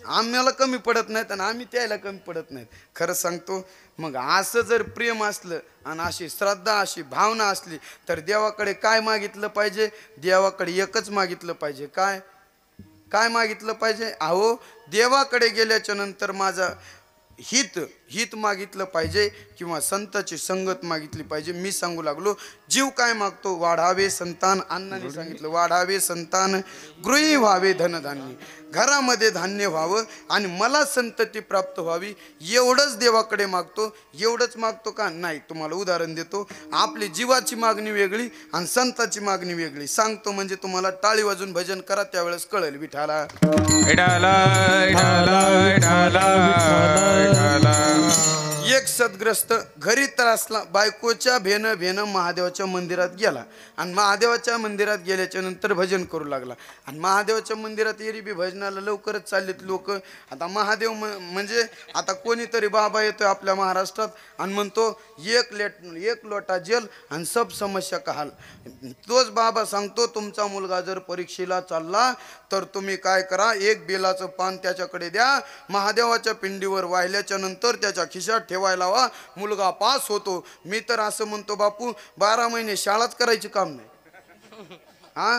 आम्हाला कमी पडत नाहीत आणि आम्ही त्याला कमी पडत नाहीत. खरं सांगतो. मग असं जर प्रेम असलं आणि अशी श्रद्धा अशी भावना असली तर देवाकडे काय मागितलं पाहिजे. देवाकडे एकच मागितलं पाहिजे. काय काय मागितलं पाहिजे. अहो देवाकडे गेल्याच्या नंतर माझा हित मागितलं पाहिजे किंवा संताची संगत मागितली पाहिजे. मी सांगू लागलो. जीव काय मागतो. वाढावे संतान. अण्णांनी सांगितलं वाढावे संतान गृही व्हावे धनधान्य. घरामध्ये धान्य व्हावं आणि मला संतती प्राप्त व्हावी एवढंच देवाकडे मागतो. एवढंच मागतो का नाही. तुम्हाला उदाहरण देतो. आपली जीवाची मागणी वेगळी आणि संताची मागणी वेगळी. सांगतो म्हणजे तुम्हाला टाळी वाजून भजन करा त्यावेळेस कळेल. विठाला विठाला विठाला विठाला. एक सद्ग्रस्त घरी त्रासला. बायकोच्या भेनं महादेवाच्या मंदिरात गेला आणि महादेवाच्या मंदिरात गेल्याच्या नंतर भजन करू लागला. आणि महादेवाच्या मंदिरात एरबी भजनाला लवकरच चाललेत लोक. आता महादेव म्हणजे आता कोणीतरी बाबा येतोय आपल्या महाराष्ट्रात आणि म्हणतो एक लोटा जल आणि सब समस्या का हाल. तोच बाबा सांगतो तुमचा मुलगा जर परीक्षेला चालला तर तुम्ही काय करा. एक बेलाचं पान त्याच्याकडे द्या. महादेवाच्या पिंडीवर वाहिल्याच्या नंतर त्याच्या खिशात ठेवायला वा. मुलगा पास होतो. मी तर असं म्हणतो बापू 12 महिने शाळाच करायची काम नाही. हा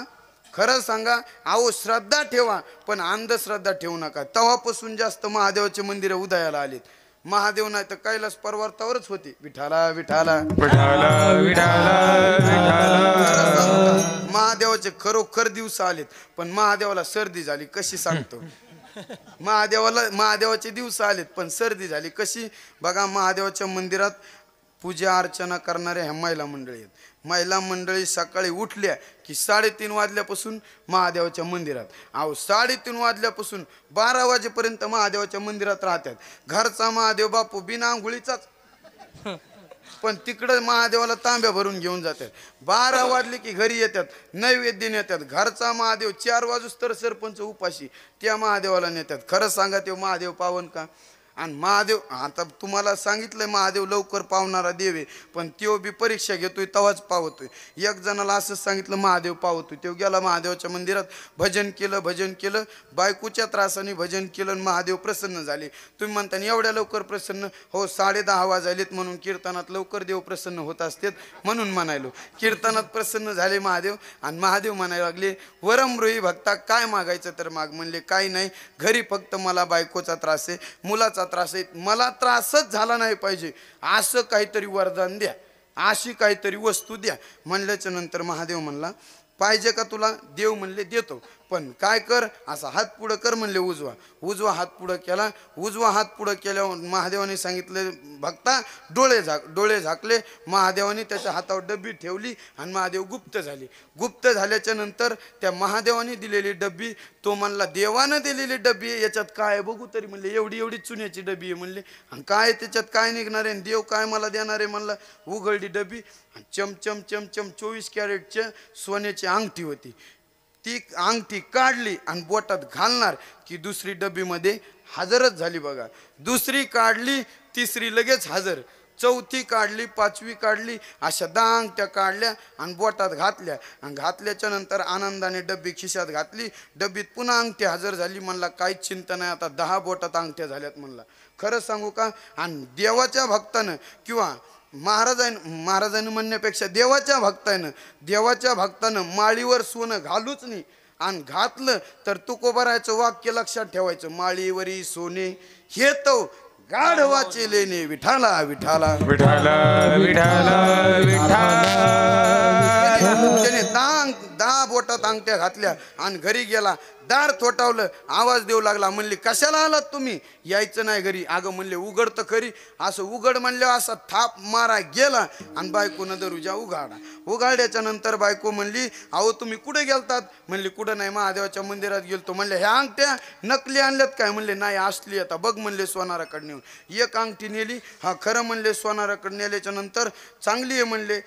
खरं सांगा. अहो श्रद्धा ठेवा पण अंधश्रद्धा ठेवू नका. तेव्हापासून जास्त महादेवाचे मंदिर उदयाला आलेत. महादेव नाही तर कैलास पर्वतावरच होते. विठाला विठाला विठाला विठाला. महादेवाचे खरोखर दिवस आलेत पण महादेवाला सर्दी झाली. कशी सांगतो. महादेवाचे दिवस आलेत पण सर्दी झाली कशी बघा. महादेवाच्या मंदिरात पूजा अर्चना करणाऱ्या ह्या महिला मंडळी आहेत. महिला मंडळी सकाळी उठल्या की 3:30 वाजल्यापासून महादेवाच्या मंदिरात. अहो 3:30 वाजल्यापासून 12 वाजेपर्यंत महादेवाच्या मंदिरात राहतात. घरचा महादेव बापू बिना आंघोळीचाच पण तिकडं महादेवाला तांब्या भरून घेऊन जातात. 12 वाजले की घरी येतात, नैवेद्य नेतात. घरचा महादेव 4 वाजूस तर सरपंच उपाशी त्या महादेवाला नेतात. खरं सांगा ते महादेव पावन का? आणि महादेव आता तुम्हाला सांगितलंय महादेव लवकर पावणारा देव आहे पण त्यो बी परीक्षा घेतोय तेव्हाच पावतोय. एक जणाला असंच सांगितलं महादेव पावतोय. तो गेला महादेवाच्या मंदिरात भजन केलं बायकोच्या त्रासाने भजन केलं आणि महादेव प्रसन्न झाले. तुम्ही म्हणता एवढ्या लवकर प्रसन्न? हो 10:30 वाजलेत म्हणून कीर्तनात लवकर देव प्रसन्न होत असतात म्हणून म्हणायलो. कीर्तनात प्रसन्न झाले महादेव आणि महादेव म्हणायला लागले वरमरोही भक्ता काय मागायचं तर माग. म्हणले काही नाही, घरी फक्त मला बायकोचा त्रास आहे, मुलाचा त्रास आहे, मला त्रासच झाला नाही पाहिजे असं काहीतरी वरदान द्या, अशी काहीतरी वस्तू द्या. म्हणल्याच्या नंतर महादेव म्हणला पाहिजे का तुला? देव म्हणले देतो पण काय कर असा हात पुढं कर म्हणले. उजवा हात पुढं केला. उजवा हात पुढं केल्यावर महादेवाने सांगितले भक्ता डोळे झाकले. महादेवाने त्याच्या हातावर डब्बी ठेवली आणि महादेव गुप्त झाले. गुप्त झाल्याच्या नंतर त्या महादेवाने दिलेली डब्बी तो म्हणला देवानं दिलेली डब्बी आहे याच्यात काय बघू तरी. म्हणले एवढी चुन्याची डब्बी आहे म्हणले आणि काय त्याच्यात काय निघणार आहे देव काय मला देणार आहे म्हणला. उघडली डब्बी आणि चमचम 24 कॅरेटच्या सोन्याची अंगठी होती. ती अंगठी काढली आणि बोटात घालणार की दुसरी डब्बीमध्ये हजरच झाली बघा. दुसरी काढली, तिसरी लगेच हजर, चौथी काढली, 5वी काढली, अशा 10 अंगठ्या काढल्या आणि बोटात घातल्या. आणि घातल्याच्या नंतर आनंदाने डब्बी खिशात घातली. डब्बीत पुन्हा अंगठी हजर झाली. म्हणला काहीच चिंता नाही, आता 10 बोटात अंगठ्या झाल्यात म्हणला. खरं सांगू का? आणि देवाच्या भक्तानं किंवा महाराजांनी म्हणण्यापेक्षा देवाच्या भक्तानं माळीवर सोनं घालूच नाही आणि घातलं तर तुकोबारायचं वाक्य लक्षात ठेवायचं माळीवरी सोने हे तो गाढवाचे लेणे विठाला विठाला विठाला विठाला विठाला. त्याने 10 बोटात अंगठ्या घातल्या आणि घरी गेला. दार थोटावलं, आवाज देऊ लागला. म्हणले कशाला आलात तुम्ही? यायचं नाही घरी. अगं म्हणले उघड तर खरी. असं उघड म्हणले असा थाप मारा गेला आणि बायकोनं दरुजा उघाड्याच्या नंतर बायको म्हणली अहो तुम्ही कुठे गेलतात? म्हणले कुठं नाही, महादेवाच्या मंदिरात गेलतो. म्हणले ह्या अंगठ्या नकली आणल्यात काय? म्हणले नाही असली. आता बघ म्हणले सोनाराकडे नेऊन एक अंगठी नेली. हा खरं म्हणले सोनाराकडे नेल्याच्या नंतर चांगली आहे म्हणले,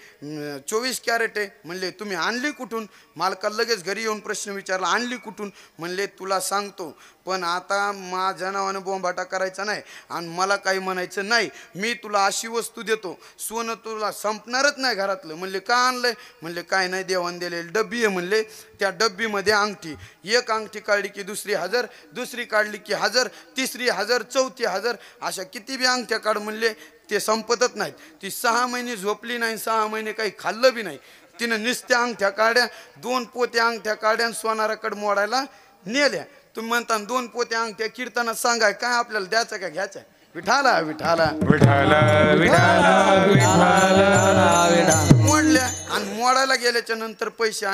24 कॅरेट आहे. म्हणले तुम्ही आणली कुठून? मालकाला लगेच घरी येऊन प्रश्न विचारला आणली कुठून? म्हणले तुला सांगतो पण आता माझ्या नावानं बोंबाटा करायचा नाही आणि मला काही म्हणायचं नाही. मी तुला अशी वस्तू देतो, सोनं तुला संपणारच नाही घरातलं. म्हणले का आणलंय? म्हणले काय नाही, देवान दिलेली डब्बी आहे. म्हणले त्या डब्बीमध्ये अंगठी, एक अंगठी काढली की दुसरी हजर, दुसरी काढली की हजर, तिसरी हजर, चौथी हजर, अशा किती बी अंगठ्या काढ म्हणले ते संपतच नाहीत. ती 6 महिने झोपली नाही, 6 महिने काही खाल्लं बी नाही. तिनं नुसत्या अंगठ्या काढ्या, 2 पोते अंगठ्या काढ्या आणि सोनाराकडे मोडायला नेल्या. तुम्ही म्हणता 2 पोते अंगठ्या कीर्तनात सांगाय काय आपल्याला द्यायचं का घ्यायचं? विठाला विठाला विठाला विठाला विठाला. मोडल्या आणि मोडायला गेल्याच्या नंतर पैसे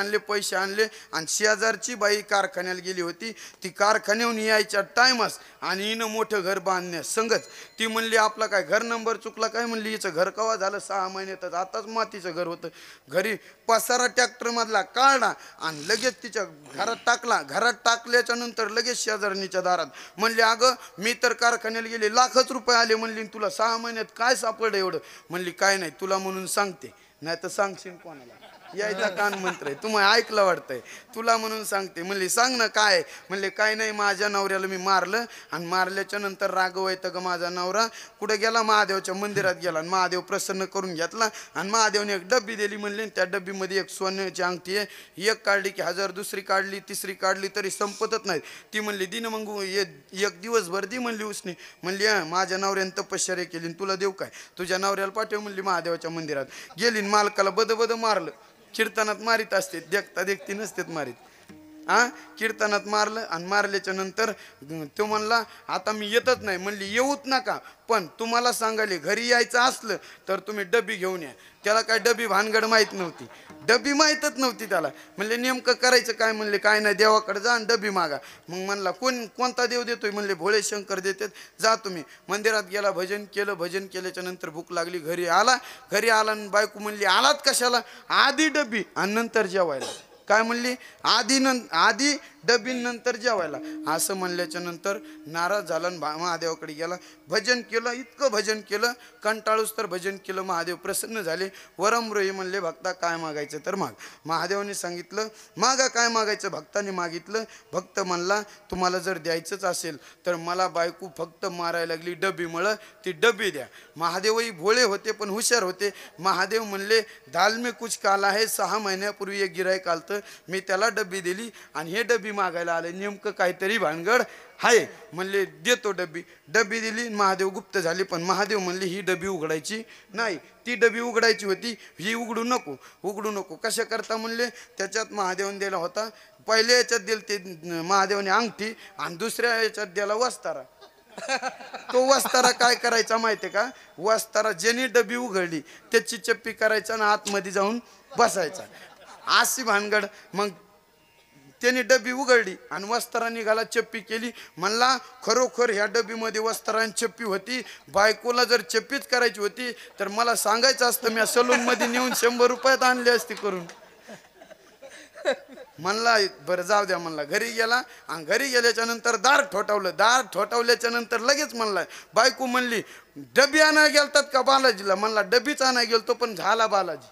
आणले आणि शेजारची बाई कारखान्याला गेली होती. ती कारखान्याहून यायच्या टायमास आणि हिनं मोठं घर बांधण्यास संगत ती म्हणली आपला काय घर नंबर चुकला काय? म्हणली हिचं घर कवा झालं? 6 महिन्यातच, आताच मातीचं घर होतं. घरी पसारा ट्रॅक्टरमधला काढला आणि लगेच तिच्या घरात टाकला. घरात टाकल्याच्या नंतर लगेच शेजारणीच्या दारात म्हणले अगं मी तर कारखान्याला गेले, लाखच रुपये आले. म्हणली तुला 6 महिन्यात काय सापडलं एवढं? म्हणली काय नाही, तुला म्हणून सांगते, नाही तर सांगशील कोणाला? यायचा कान मंत्र आहे, तुम्हाला ऐकलं वाटतंय, तुला म्हणून सांगते. म्हणली सांग ना काय? म्हणले काय नाही, माझ्या नवऱ्याला मी मारलं आणि मारल्याच्या नंतर रागव येतं ग माझा नवरा कुठे गेला? महादेवाच्या मंदिरात गेला आणि महादेव प्रसन्न करून घेतला आणि महादेवने एक डब्बी दिली. म्हणले त्या डब्बीमध्ये एक सोन्याची अंगठी आहे. एक काढली की हजर, दुसरी काढली, तिसरी काढली तरी संपतच नाही. ती म्हणली दिन मग एक दिवसभर दी म्हणली उसने. म्हणली माझ्या नवऱ्याने तपश्चर्या केली, तुला देऊ काय? तुझ्या नवऱ्याला पाठव म्हणली महादेवाच्या मंदिरात. गेली मालकाला बद मारलं. कीर्तनात मारीत असते, देखता देखती नसतेत मारीत. कीर्तनात मारलं आणि मारल्याच्या नंतर तो म्हणला आता मी येतच नाही. म्हणली येऊच नका, पण तुम्हाला सांगायले घरी यायचं असलं तर तुम्ही डबी घेऊन या. त्याला काय डबी भानगड माहीत नव्हती, डबी माहीतच नव्हती त्याला. म्हणले नेमकं करायचं काय? म्हणले काय नाही, देवाकडे जा आणि डबी मागा. मग म्हणला कोणता देव देतोय? म्हणले भोळे शंकर देतात, जा तुम्ही. मंदिरात गेला, भजन केलं. भजन केल्याच्या नंतर भूक लागली, घरी आला आणि बायको म्हणली आलात कशाला? आधी डबी आणि नंतर जेवायला. काय म्हणली? आधी डबी नंतर जेवायला. असं म्हणल्याच्या नंतर नाराज झाला आणि महादेवाकडे गेला. भजन केलं, इतकं भजन केलं, कंटाळूस तर भजन केलं. महादेव प्रसन्न झाले. वरमरोही म्हणले भक्ता काय मागायचं तर माग. महादेवाने सांगितलं मागा काय मागायचं. भक्ताने मागितलं. भक्त म्हणला तुम्हाला जर द्यायचंच असेल तर मला बायको फक्त मारायला लागली डबीमुळं, ती डबी द्या. महादेवही भोळे होते पण हुशार होते. महादेव म्हणले दाल में कुछ काला आहे. 6 महिन्यापूर्वी एक गिऱ्हाईक आलतं, मी त्याला डबी दिली आणि हे डबी मागायला आले, नेमकं काहीतरी भानगड हाय. म्हणले देतो डबी. डबी दिली. महादेव गुप्त झाले. पण महादेव म्हणले ही डबी उघडायची नाही, ती डबी उघडायची होती, ही उघडू नको. कशा करता? म्हणले त्याच्यात महादेवाने दिला होता, पहिल्या याच्यात दिल ते महादेवाने अंगठी आणि दुसऱ्या याच्यात दिला वस्तारा. तो वस्तारा काय करायचा माहितीये का? वस्तारा ज्याने डबी उघडली त्याची चप्पी करायचा आणि आतमध्ये जाऊन बसायचा, अशी भानगड. मग त्याने डबी उघडली आणि वस्तारा निघाला, चप्पी केली. म्हणला खरोखर ह्या डबीमध्ये वस्तारा आणि चप्पी होती. बायकोला जर चप्पीच करायची होती तर मला सांगायचं असतं, मी सलूनमध्ये नेऊन 100 रुपयात आणली असती करून. म्हणला बरं जाऊ द्या. म्हणला घरी गेला आणि घरी गेल्याच्या नंतर दार ठोठावल्याच्या नंतर लगेच म्हणला, बायको म्हणली डबी आणायला गेलतात का बालाजीला? म्हणला डबीच आणायला गेलतो पण झाला बालाजी.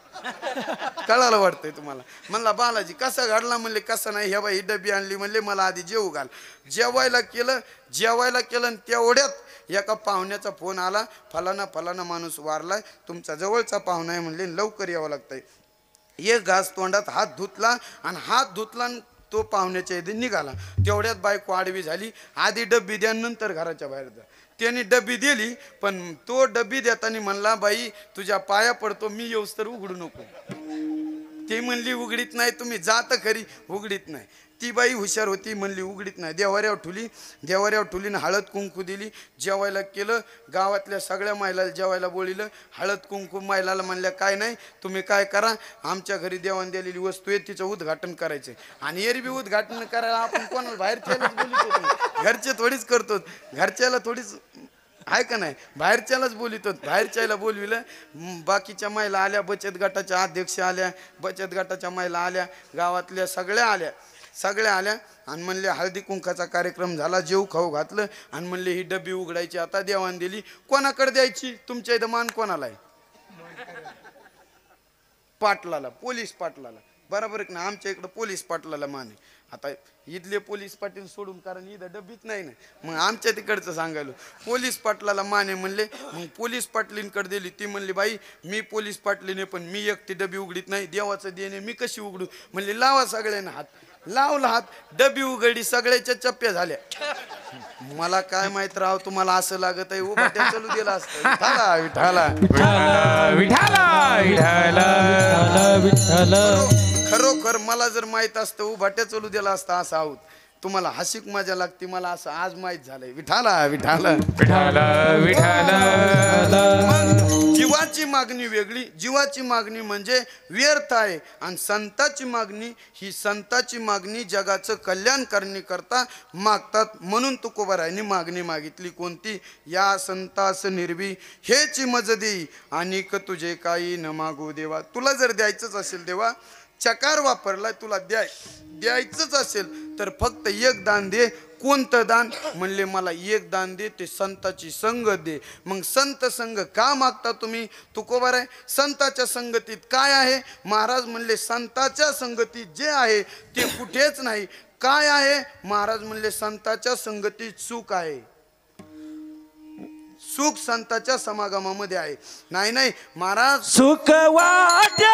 कळालं वाटतंय तुम्हाला? म्हणला बालाजी कसा घडला? म्हणले कसं नाही, ह्या बाई ही डबी आणली. म्हणले मला आधी जेवू घाल. जेवायला केलं आणि तेवढ्यात एका पाहुण्याचा फोन आला, फलाना माणूस वारलाय, तुमचा जवळचा पाहुणा आहे. म्हणले लवकर यावं लागतंय. एक घास तोंडात हात धुतला आणि तो पाहुण्याच्या इथे निघाला. तेवढ्यात बायको आडवी झाली. आधी डबी द्या नंतर घराच्या बाहेर जा. त्याने डबी दिली, पण तो डबी देताना म्हणला बाई तुझ्या पाया पडतो, मी येऊस तर उघडू नको. ती म्हणली उघडीत नाही. तुम्ही जात खरी, उघडीत नाही. ती बाई हुशार होती, म्हणली उघडीत नाही. देवाऱ्यावर ठुली ना हळद कुंकू दिली. जेवायला केलं. गावातल्या सगळ्या महिलाला जेवायला बोलिलं. हळद कुंकू महिलाला म्हणल्या काय नाही, तुम्ही काय करा, आमच्या घरी देवाने दिलेली वस्तू आहे तिचं उद्घाटन करायचं. आणि एरबी उद्घाटन करायला आपण कोणाला बाहेरच्यालाच बोलितो, घरचे थोडीच करतो, घरच्याला थोडीच आहे का नाही, बाहेरच्यालाच बोलितो. बाहेरच्याला बोलविलं. बाकीच्या महिला आल्या, बचत गटाच्या अध्यक्ष आल्या, बचत गटाच्या महिला आल्या, गावातल्या सगळ्या आल्या आणि म्हणले हळदी कुंकाचा कार्यक्रम झाला. जेव खाऊ घातलं आणि म्हणले ही डबी उघडायची आता देवान दिली. कोणाकडे द्यायची? तुमच्या इथं मान कोणाला आहे? पाटलाला, पोलीस पाटलाला. बरोबर आहे ना? आमच्या इकडं पोलीस पाटलाला मान आहे. आता इथले पोलीस पाटील सोडून, कारण इथं डबीच नाही ना, मग आमच्या तिकडचं सांगायलो पोलीस पाटलाला माने. म्हणले मग पोलीस पाटलींकडे दिली. ती म्हणली बाई मी पोलीस पाटलीने, पण मी एकटी डबी उघडीत नाही, देवाचं देणे मी कशी उघडू? म्हणले लावा सगळ्यांना हात. लावला हात, डबी उघडली, सगळ्याच्या चप्प्या झाल्या. मला काय माहित राव तुम्हाला असं लागत आहे उभाट्या चालू दिला असतं. खरोखर मला जर माहित असतं उभाट्या चालू दिला असता असं आहोत. तुम्हाला हसिक मजा लागते, मला असं आज माहित झालंय. जीवाची मागणी वेगळी. जीवाची मागणी म्हणजे व्यर्थ आहे, आणि संताची मागणी ही संताची मागणी जगाचं कल्याण करण्याकरता मागतात. म्हणून तुकोबारायांनी मागणी मागितली कोणती? या संतास निर्वी हेची मज देई अनिक तुझे काही न मागू देवा. तुला जर द्यायचंच असेल देवा, चकार वापरलाय, तुला द्यायचंच असेल तर फक्त एक दान दे. कोणतं दान? म्हणले मला एक दान दे, ते संताची संगत दे. मग संत संग का मागता तुम्ही? तुकोबाराय संताच्या संगतीत काय आहे? महाराज म्हणले संताच्या संगतीत जे आहे ते कुठेच नाही. काय आहे? महाराज म्हणले संताच्या संगतीत सुख आहे. सुख संताच्या समागमामध्ये आहे. नाही महाराज सुख वाटे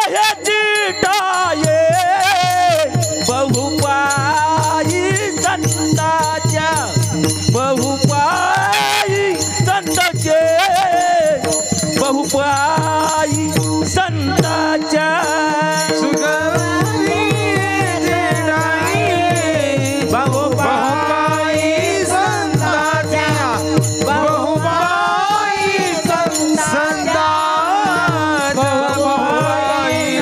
बहुपायी संताच्या, बहुपायी संताचे, बहुपायी संताच्या. बहुबाई संताच्या बहुबाई संताच्या बहुबाई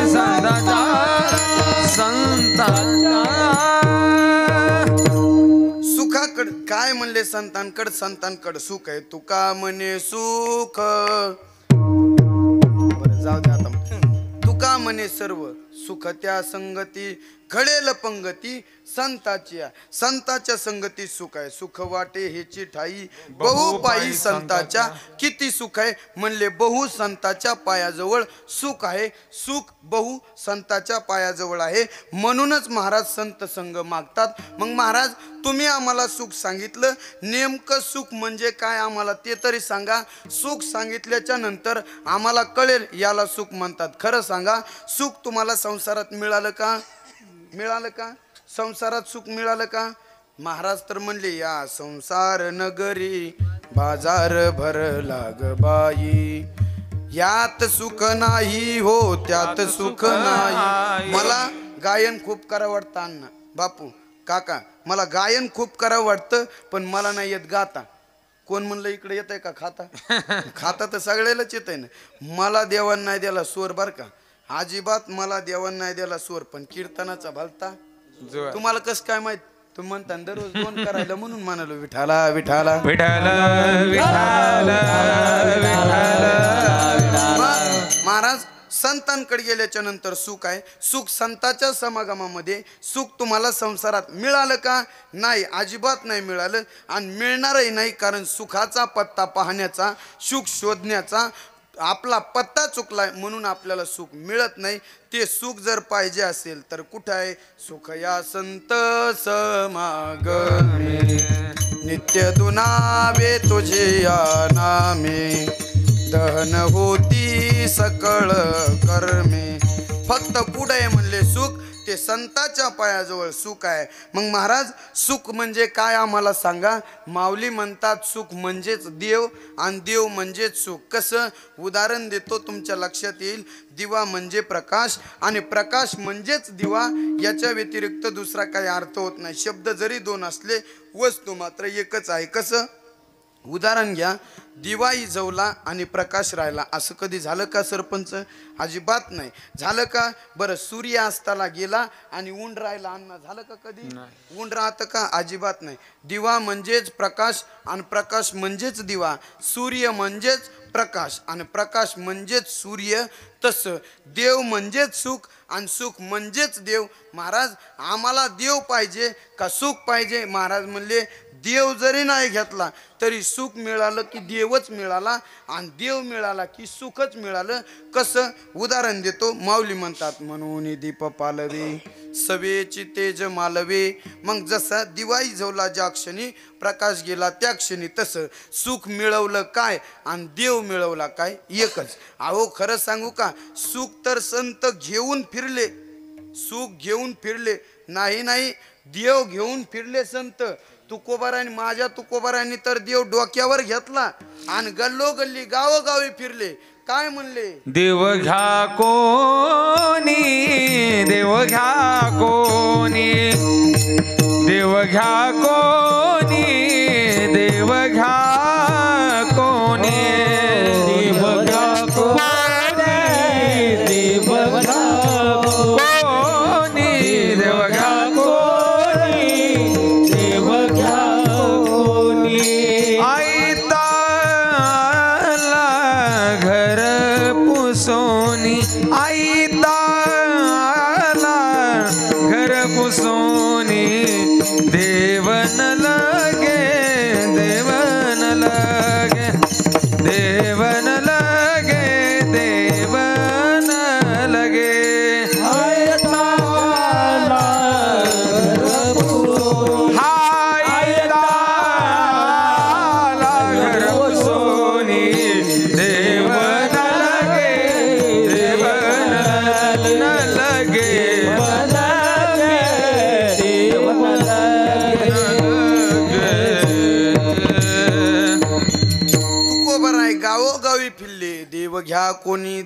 सुखाकड काय म्हणले संतांकड सुख आहे तुका म्हणे सुख बरं जाऊ दे आता तुका म्हणे सर्व सुख त्या संगती घडेल पंगती संताच्या संगती सुख आहे सुख वाटे हेची ठाई बहुपायी संताच्या किती सुख आहे म्हणले बहु संताच्या पायाजवळ सुख आहे सुख बहु संताच्या पायाजवळ आहे म्हणूनच महाराज संत संग मागतात मग महाराज तुम्ही आम्हाला सुख सांगितलं नेमकं सुख म्हणजे काय आम्हाला ते तरी सांगा सुख सांगितल्याच्या नंतर आम्हाला कळेल याला सुख म्हणतात खरं सांगा सुख तुम्हाला संसारात मिळालं का संसारात सुख मिळालं का महाराज तर म्हणले या संसार नगरी बाजार भरला ग बाई यात सुख नाही हो त्यात सुख नाही मला गायन खूप करावं वाटतं अण्णा बापू काका मला गायन खूप करावं वाटतं पण मला नाही येत गाता कोण म्हणलं इकडे येत आहे का खाता तर सगळ्यालाच येत आहे ना मला देवान नाही द्याला स्वर बर का अजिबात मला देवान नाही द्याला स्वर पण कीर्तनाचा भलता तुम्हाला कसं काय माहित तुम्ही म्हणता दररोज दोन करायला म्हणून म्हणालो विठाला विठाला महाराज संतांकडे गेल्याच्या नंतर सुख आहे सुख संताच्या समागमामध्ये सुख तुम्हाला संसारात मिळालं का नाही अजिबात नाही मिळालं आणि मिळणारही नाही कारण सुखाचा पत्ता पाहण्याचा सुख शोधण्याचा आपला पत्ता चुकलाय म्हणून आपल्याला सुख मिळत नाही ते सुख जर पाहिजे असेल तर कुठं आहे सुख या संत समागमे नित्य दुनावे तुझे या नामे दहन होती सकळ कर्मे फक्त पुढे म्हणले सुख ते संताच्या पायाजवळ सुख आहे मग महाराज सुख म्हणजे काय आम्हाला सांगा माऊली म्हणतात सुख म्हणजेच देव आणि देव म्हणजेच सुख कसं उदाहरण देतो तुमच्या लक्षात येईल दिवा म्हणजे प्रकाश आणि प्रकाश म्हणजेच दिवा याच्या व्यतिरिक्त दुसरा काही अर्थ होत नाही शब्द जरी दोन असले वस्तू मात्र एकच आहे कसं उदाहरण घ्या दिवाळी जवला आणि प्रकाश राहिला असं कधी झालं का सरपंच अजिबात नाही झालं का बरं सूर्य अस्ताला गेला आणि ऊन राहिला अण्णा झालं का कधी ऊन राहतं का अजिबात नाही दिवा म्हणजेच प्रकाश आणि प्रकाश म्हणजेच दिवा सूर्य म्हणजेच प्रकाश आणि प्रकाश म्हणजेच सूर्य तसं देव म्हणजेच सुख आणि सुख म्हणजेच देव महाराज आम्हाला देव पाहिजे का सुख पाहिजे महाराज म्हणले देव जरी नाही घेतला तरी सुख मिळालं की देवच मिळाला आणि देव मिळाला की सुखच मिळालं कसं उदाहरण देतो माऊली म्हणतात म्हणून दीप पालवे सवेची तेज मालवे मग जसं दिवाळी जवला ज्या क्षणी प्रकाश गेला त्या क्षणी तसं सुख मिळवलं काय आणि देव मिळवला काय एकच अहो खरं सांगू का सुख तर संत घेऊन फिरले सुख घेऊन फिरले नाही देव घेऊन फिरले संत तुकोबारांनी माझ्या तुकोबारांनी तर देव डोक्यावर घेतला आणि गल्लोगल्ली गावोगावी फिरले काय म्हणले देव घ्या कोणी देव घ्या कोणी देव घ्या कोणी देव घ्या कोणी देव घ्या कोणी देव घ्या कोणी देव घ्या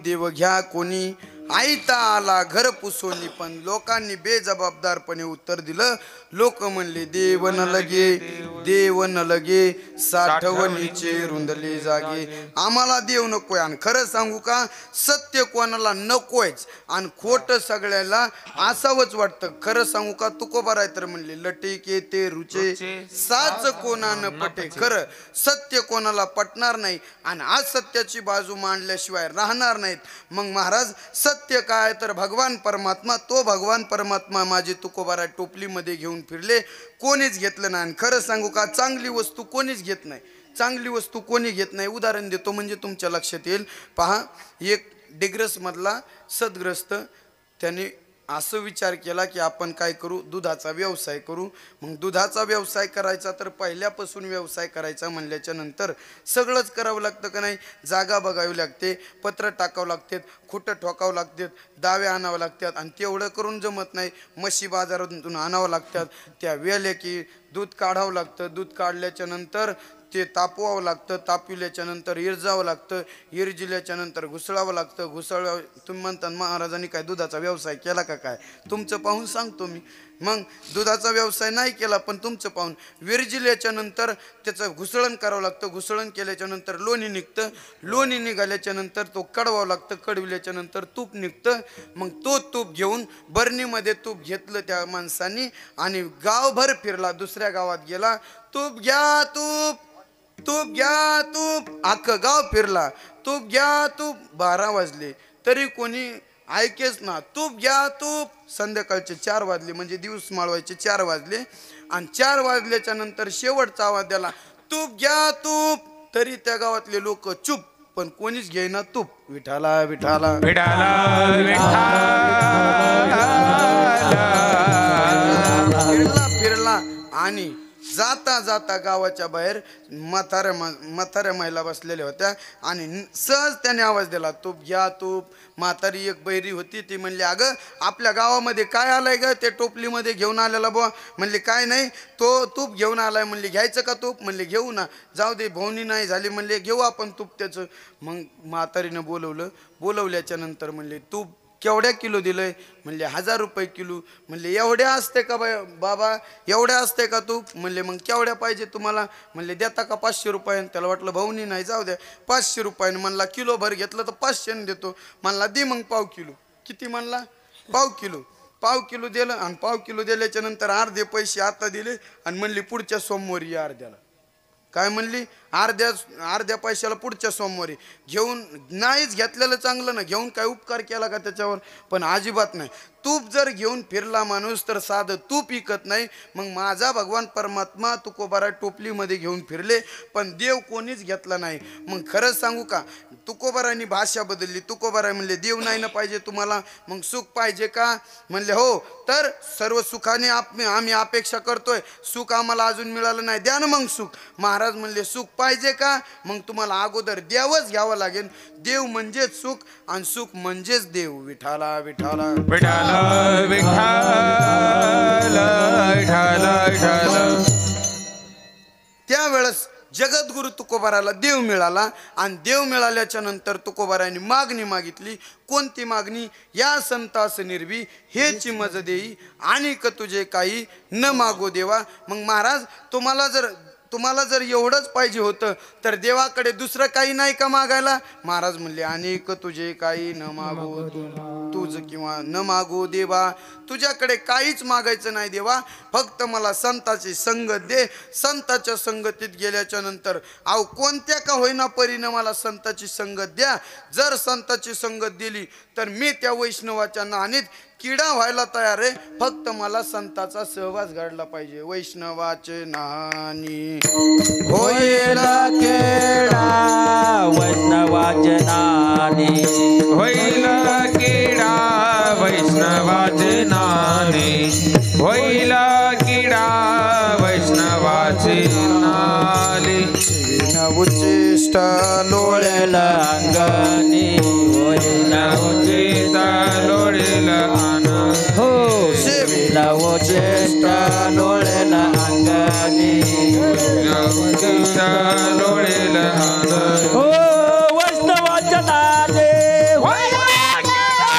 देव घ्या कोणी आईता आला घर पुसोनी, पण लोकांनी बेजबाबदारपणे उत्तर दिलं. लोक म्हणले देव न लगे, देव न लगे, साठवणीचे रुंदले जागे. आम्हाला देव नकोय. आणि खरं सांगू का, सत्य कोणाला नकोयच आणि खोट सगळ्याला असावंच वाटतं. खरं सांगू का, तुकोबार आहे तर म्हणले लटेके ते रुचे, साच कोणानं पटे. खरं सत्य कोणाला पटणार नाही आणि आज सत्याची बाजू मांडल्याशिवाय राहणार नाहीत. मग महाराज सत्य काय तर भगवान परमात्मा, तो भगवान परमात्मा माझे तुकोबारा टोपलीमध्ये घेऊन फिरले, कोणीच घेतलं नाही. आणि खरं सांगू का, चांगली वस्तू कोणीच घेत नाही, चांगली वस्तू कोणी घेत नाही. उदाहरण देतो म्हणजे तुमच्या लक्षात येईल. पहा, एक डिग्रसमधला सद्ग्रस्त त्याने असं विचार केला की आपण काय करू, दुधाचा व्यवसाय करू. मग दुधाचा व्यवसाय करायचा तर पहिल्यापासून व्यवसाय करायचा म्हणल्याच्या नंतर सगळंच करावं लागतं का नाही. जागा बघावी लागते, पत्र टाकावं लागतात, खुटं ठोकावं लागतात, दावे आणावं लागतात. आणि तेवढं करून जमत नाही, म्हशी बाजारातून आणावं लागतात. त्या वेले की दूध काढावं लागतं, दूध काढल्याच्या नंतर ते तापवावं लागतं, तापविल्याच्या नंतर इरजावं लागतं, इरजिल्याच्या नंतर घुसळावं लागतं. तुम्ही म्हणता महाराजांनी काय दुधाचा व्यवसाय केला का काय, तुमचं पाहून सांगतो मी. मग दुधाचा व्यवसाय नाही केला, पण तुमचं पाहून विरजिल्याच्या नंतर त्याचं घुसळण करावं लागतं. घुसळण केल्याच्या नंतर लोणी निघतं, लोणी निघाल्याच्या नंतर तो कडवावं लागतं, कडविल्याच्या नंतर तूप निघतं. मग तो तूप घेऊन बरणीमध्ये तूप घेतलं त्या माणसांनी आणि गावभर फिरला, दुसऱ्या गावात गेला, तूप घ्या तूप, तूप घ्या तूप, अख्खं गाव फिरला, तूप घ्या तूप. 12 वाजले तरी कोणी ऐकेच ना. तूप घ्या तूप. संध्याकाळचे 4 वाजले, म्हणजे दिवस माळवायचे 4 वाजले. आणि 4 वाजल्याच्या नंतर शेवटचा आवाज द्याला, तूप घ्या तूप. तरी त्या गावातले लोक चूप, पण कोणीच घेईना तूप. विठाला विठाला फिरला फिरला आणि जाता जाता गावाच्या बाहेर म्हाताऱ्या महिला बसलेल्या होत्या आणि सहज त्याने आवाज दिला, तूप घ्या तूप. म्हातारी एक बहिरी होती, ती म्हणली, अगं आपल्या गावामध्ये काय आलाय ग, ते टोपलीमध्ये घेऊन आलेला बुवा. म्हणले काय नाही, तो तूप घेऊन आलाय. म्हणले घ्यायचं का तूप. म्हणले घेऊ ना, जाऊ दे भवनी नाही झाली. म्हणले घेऊ आपण तूप त्याचं. मग म्हातारीनं बोलवल्याच्या नंतर म्हणले तूप केवढ्या किलो दिलंय. म्हणले 1000 रुपये किलो. म्हणले एवढ्या असते का बाबा, एवढ्या असते का तू. म्हणले मग केवढ्या पाहिजे तुम्हाला. म्हणले देता का 500 रुपयानं. त्याला वाटलं भाऊनी नाही, जाऊ द्या 500 रुपयानं. म्हणला किलो भर घेतलं तर 500 देतो. म्हणला दे मग पाव किलो. किती म्हणला, पाव किलो. पाव किलो दिलं आणि पाव किलो दिल्याच्या नंतर अर्धे पैसे आता दिले आणि म्हणली पुढच्या सोमवारी या अर्ध्याला. काय म्हणली, अर्ध्या पैशाला पुढच्या सोमवारी. घेऊन नाहीच घेतलेलं चांगलं ना, घेऊन काय उपकार केला का त्याच्यावर, पण अजिबात नाही. तूप जर घेऊन फिरला माणूस तर साधं तूप विकत नाही. मग माझा भगवान परमात्मा तुकोबारा टोपलीमध्ये घेऊन फिरले, पण देव कोणीच घेतला नाही. मग खरंच सांगू का, तुकोबारांनी भाषा बदलली. तुकोबारा म्हणले देव नाही ना पाहिजे तुम्हाला, मग सुख पाहिजे का. म्हणले हो, तर सर्व सुखाने आम्ही अपेक्षा करतोय, सुख आम्हाला अजून मिळालं नाही, द्या ना मग सुख. महाराज म्हणले सुख पाहिजे का, मग तुम्हाला अगोदर देवच घ्यावं लागेल. देव म्हणजेच सुख आणि सुख म्हणजेच देव. विठाला विठाला विठाला विठाला विठाला विठाला. त्यावेळेस जगद्गुरु तुकोबाराला देव मिळाला आणि देव मिळाल्याच्या नंतर तुकोबारांनी मागणी मागितली. कोणती मागणी, या संतास निर्वी हेची मज देई आणि क तुझे काही न मागो देवा. मग महाराज तुम्हाला जर एवढंच पाहिजे होतं तर देवाकडे दुसरं काही नाही का मागायला. महाराज म्हणले अनेक तुझे काही न मागो तुझ किंवा न मागो देवा. तुझ्याकडे काहीच मागायचं नाही देवा, फक्त मला संताची संगत दे. संताच्या संगतीत गेल्याच्या नंतर कोणत्या का होईना परीनं मला संताची संगत द्या. जर संताची संगत दिली तर मी त्या वैष्णवाच्या नाणीत किडा व्हायला तयार आहे, फक्त मला संताचा सहवास घडला पाहिजे. वैष्णवाचे नानी होईल किडा, वैष्णवाचे नानी होईल किडा, वैष्णवाचे नानी होईल किडा, वैष्णवाचे नानी. उच्चिष्ट लोळेल अंगणी, उचित लोळेल आन हो सेविला उच्चिष्ट लोळेल अंगणी, उचित लोळेल आन हो वैष्णवाच्या नाने होईल किडा,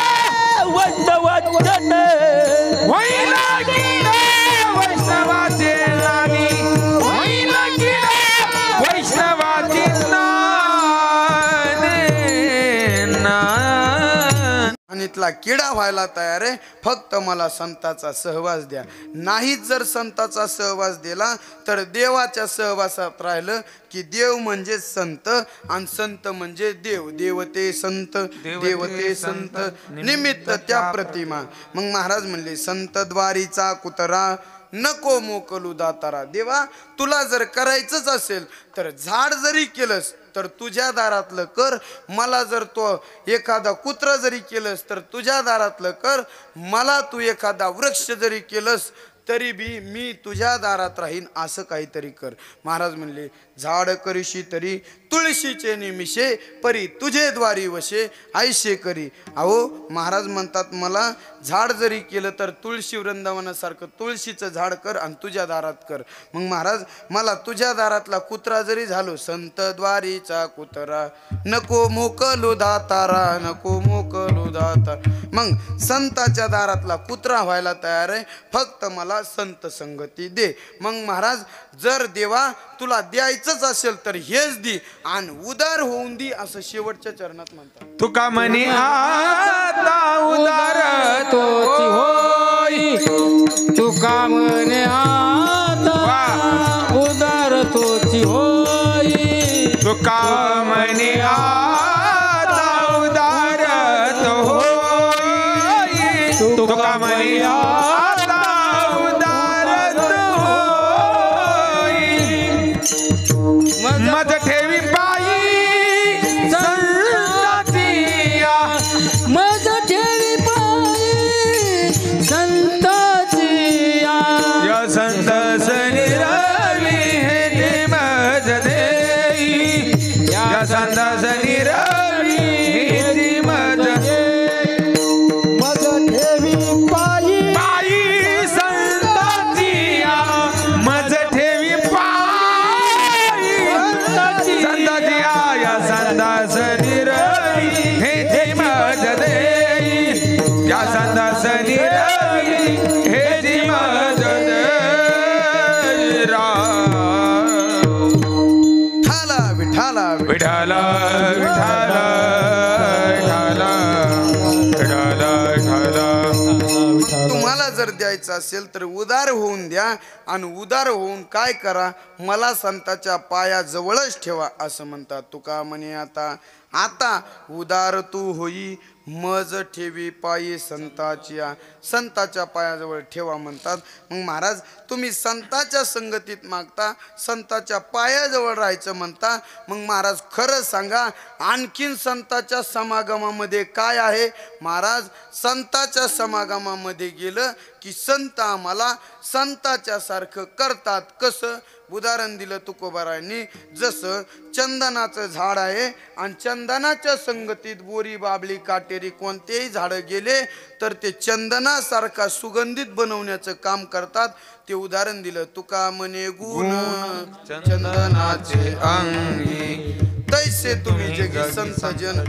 मातीतला किडा व्हायला तयार आहे, फक्त मला संताचा सहवास द्या. नाहीच जर संताचा सहवास दिला तर देवाच्या सहवासात राहिलं की देव म्हणजे संत आणि संत म्हणजे देव. देवते संत देवते संत निमित्त त्या प्रतिमा. मग महाराज म्हणले संत द्वारीचा कुतरा नको मोकलू दातारा. देवा तुला जर करायचंच असेल तर झाड जरी केलंस तर तुझ्या दारातलं कर. मला जर तो एखादा कुत्रा जरी केलंस तर तुझ्या दारातलं कर. मला तू एखादा वृक्ष जरी केलंस तरी बी मी तुझ्या दारात राहीन, असं काहीतरी कर. महाराज म्हणले झाड करीशी तरी तुळशीचे निमिषे परी तुझे द्वारी वशे ऐशे करी. अहो महाराज म्हणतात मला झाड जरी केलं तर तुळशी वृंदावनासारखं तुळशीचं झाड कर आणि तुझ्या दारात कर. मग महाराज मला तुझ्या दारातला कुत्रा जरी झालो, संत द्वारीचा कुत्रा नको मोकलू दातारा नको मोकलू दातारा. मग संताच्या दारातला कुत्रा व्हायला तयार आहे, फक्त मला संत संगती दे. मग महाराज जर देवा तुला द्यायचंच असेल तर हेच दे आणि उदार होऊन दे, असं शेवटच्या चरणात म्हणतात. तुका म्हणे आता उदार तोची होई, तुका म्हणे आता उदार तोची होई. तुका म्हणे आता उदार तो होई. तुका म्हणे आता उदार तो होई. मज ठेवी पायी संताची मज ठेवी पायी संताची या संत सनिरवी हे ते मज देई. या संत सनिरवी हे ते मज मज ठेवी पायी पायी संताची मज ठेवी पायी संताची या संत सनिरवी हे ते मज देई. या संत सनिरवी हे ते मज देई. ठाला विठाला विठाला विठाला विठाला विठाला. तुम्हाला जर द्यायचं असेल तर उदार होऊन द्या आणि उदार होऊन काय करा, मला संताच्या पायाजवळच ठेवा असं म्हणतात. तुका म्हणे आता आता उदार तू होई मज ठेवी पायी संताच्या संताच्या पायाजवळ ठेवा म्हणतात. मग महाराज तुम्ही संताच्या संगतीत मागता, संताच्या पायाजवळ राहायचं म्हणता. मग महाराज खरं सांगा आणखीन संताच्या समागमामध्ये काय आहे. महाराज संताच्या समागमामध्ये गेलं की संत आम्हाला संताच्या सारखं करतात. कसं उदाहरण दिलं तुकोबारायांनी, जसं चंदनाचं झाड आहे आणि चंदनाच्या संगतीत बोरी बाबळी काटेरी कोणतेही झाडं गेले तर ते चंदनासारखा सुगंधित बनवण्याचं काम करतात. ते उदाहरण दिलं. तुका म्हणे गुण चंदनाचे अंगी तैसे तुम्ही जगी संत जन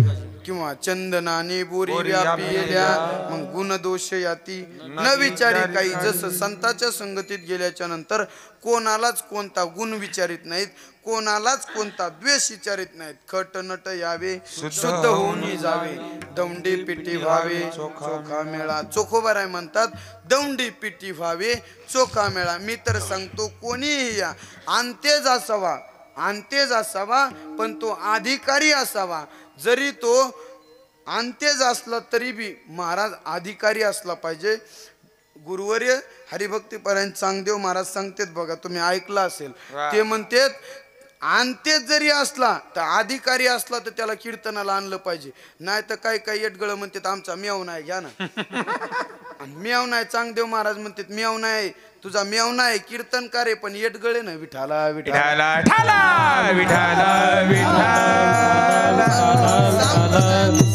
किंवा चंदनाने बोरी व्यापिल्या. मग गुण दोष याती न विचारी काही. जसं संताच्या संगतीत गेल्याच्या नंतर कोणालाच कोणता गुण विचारित नाहीत, कोणालाच कोणता द्वेष विचारित नाहीत. खट नट यावे शुद्ध होऊन जावे, दौंडी पिटी व्हावे चोखा मेळा. चोखोबाराय म्हणतात दौंडी पिटी व्हावे चोखा मेळा. मी तर सांगतो कोणीही या अंतेज असावा, अंतेज असावा पण तो अधिकारी असावा. जरी तो अंतेज असला तरी बी महाराज अधिकारी असला पाहिजे. गुरुवर्य हरिभक्तीपर्यंत चांगदेव महाराज सांगतेत बघा, तुम्ही ऐकलं असेल. ते म्हणतेत अंतेज जरी असला तर अधिकारी असला तर त्याला कीर्तनाला आणलं पाहिजे. नाही तर काही काही येटगळ म्हणतात आमचा मेव नाही, घ्या ना. मेव नाही. चांगदेव महाराज म्हणतात मेव नाही, तुझा मेव नाही कीर्तनकार आहे पण येटगळे ना. विठाला विठाला विठाला विठाला विठाला.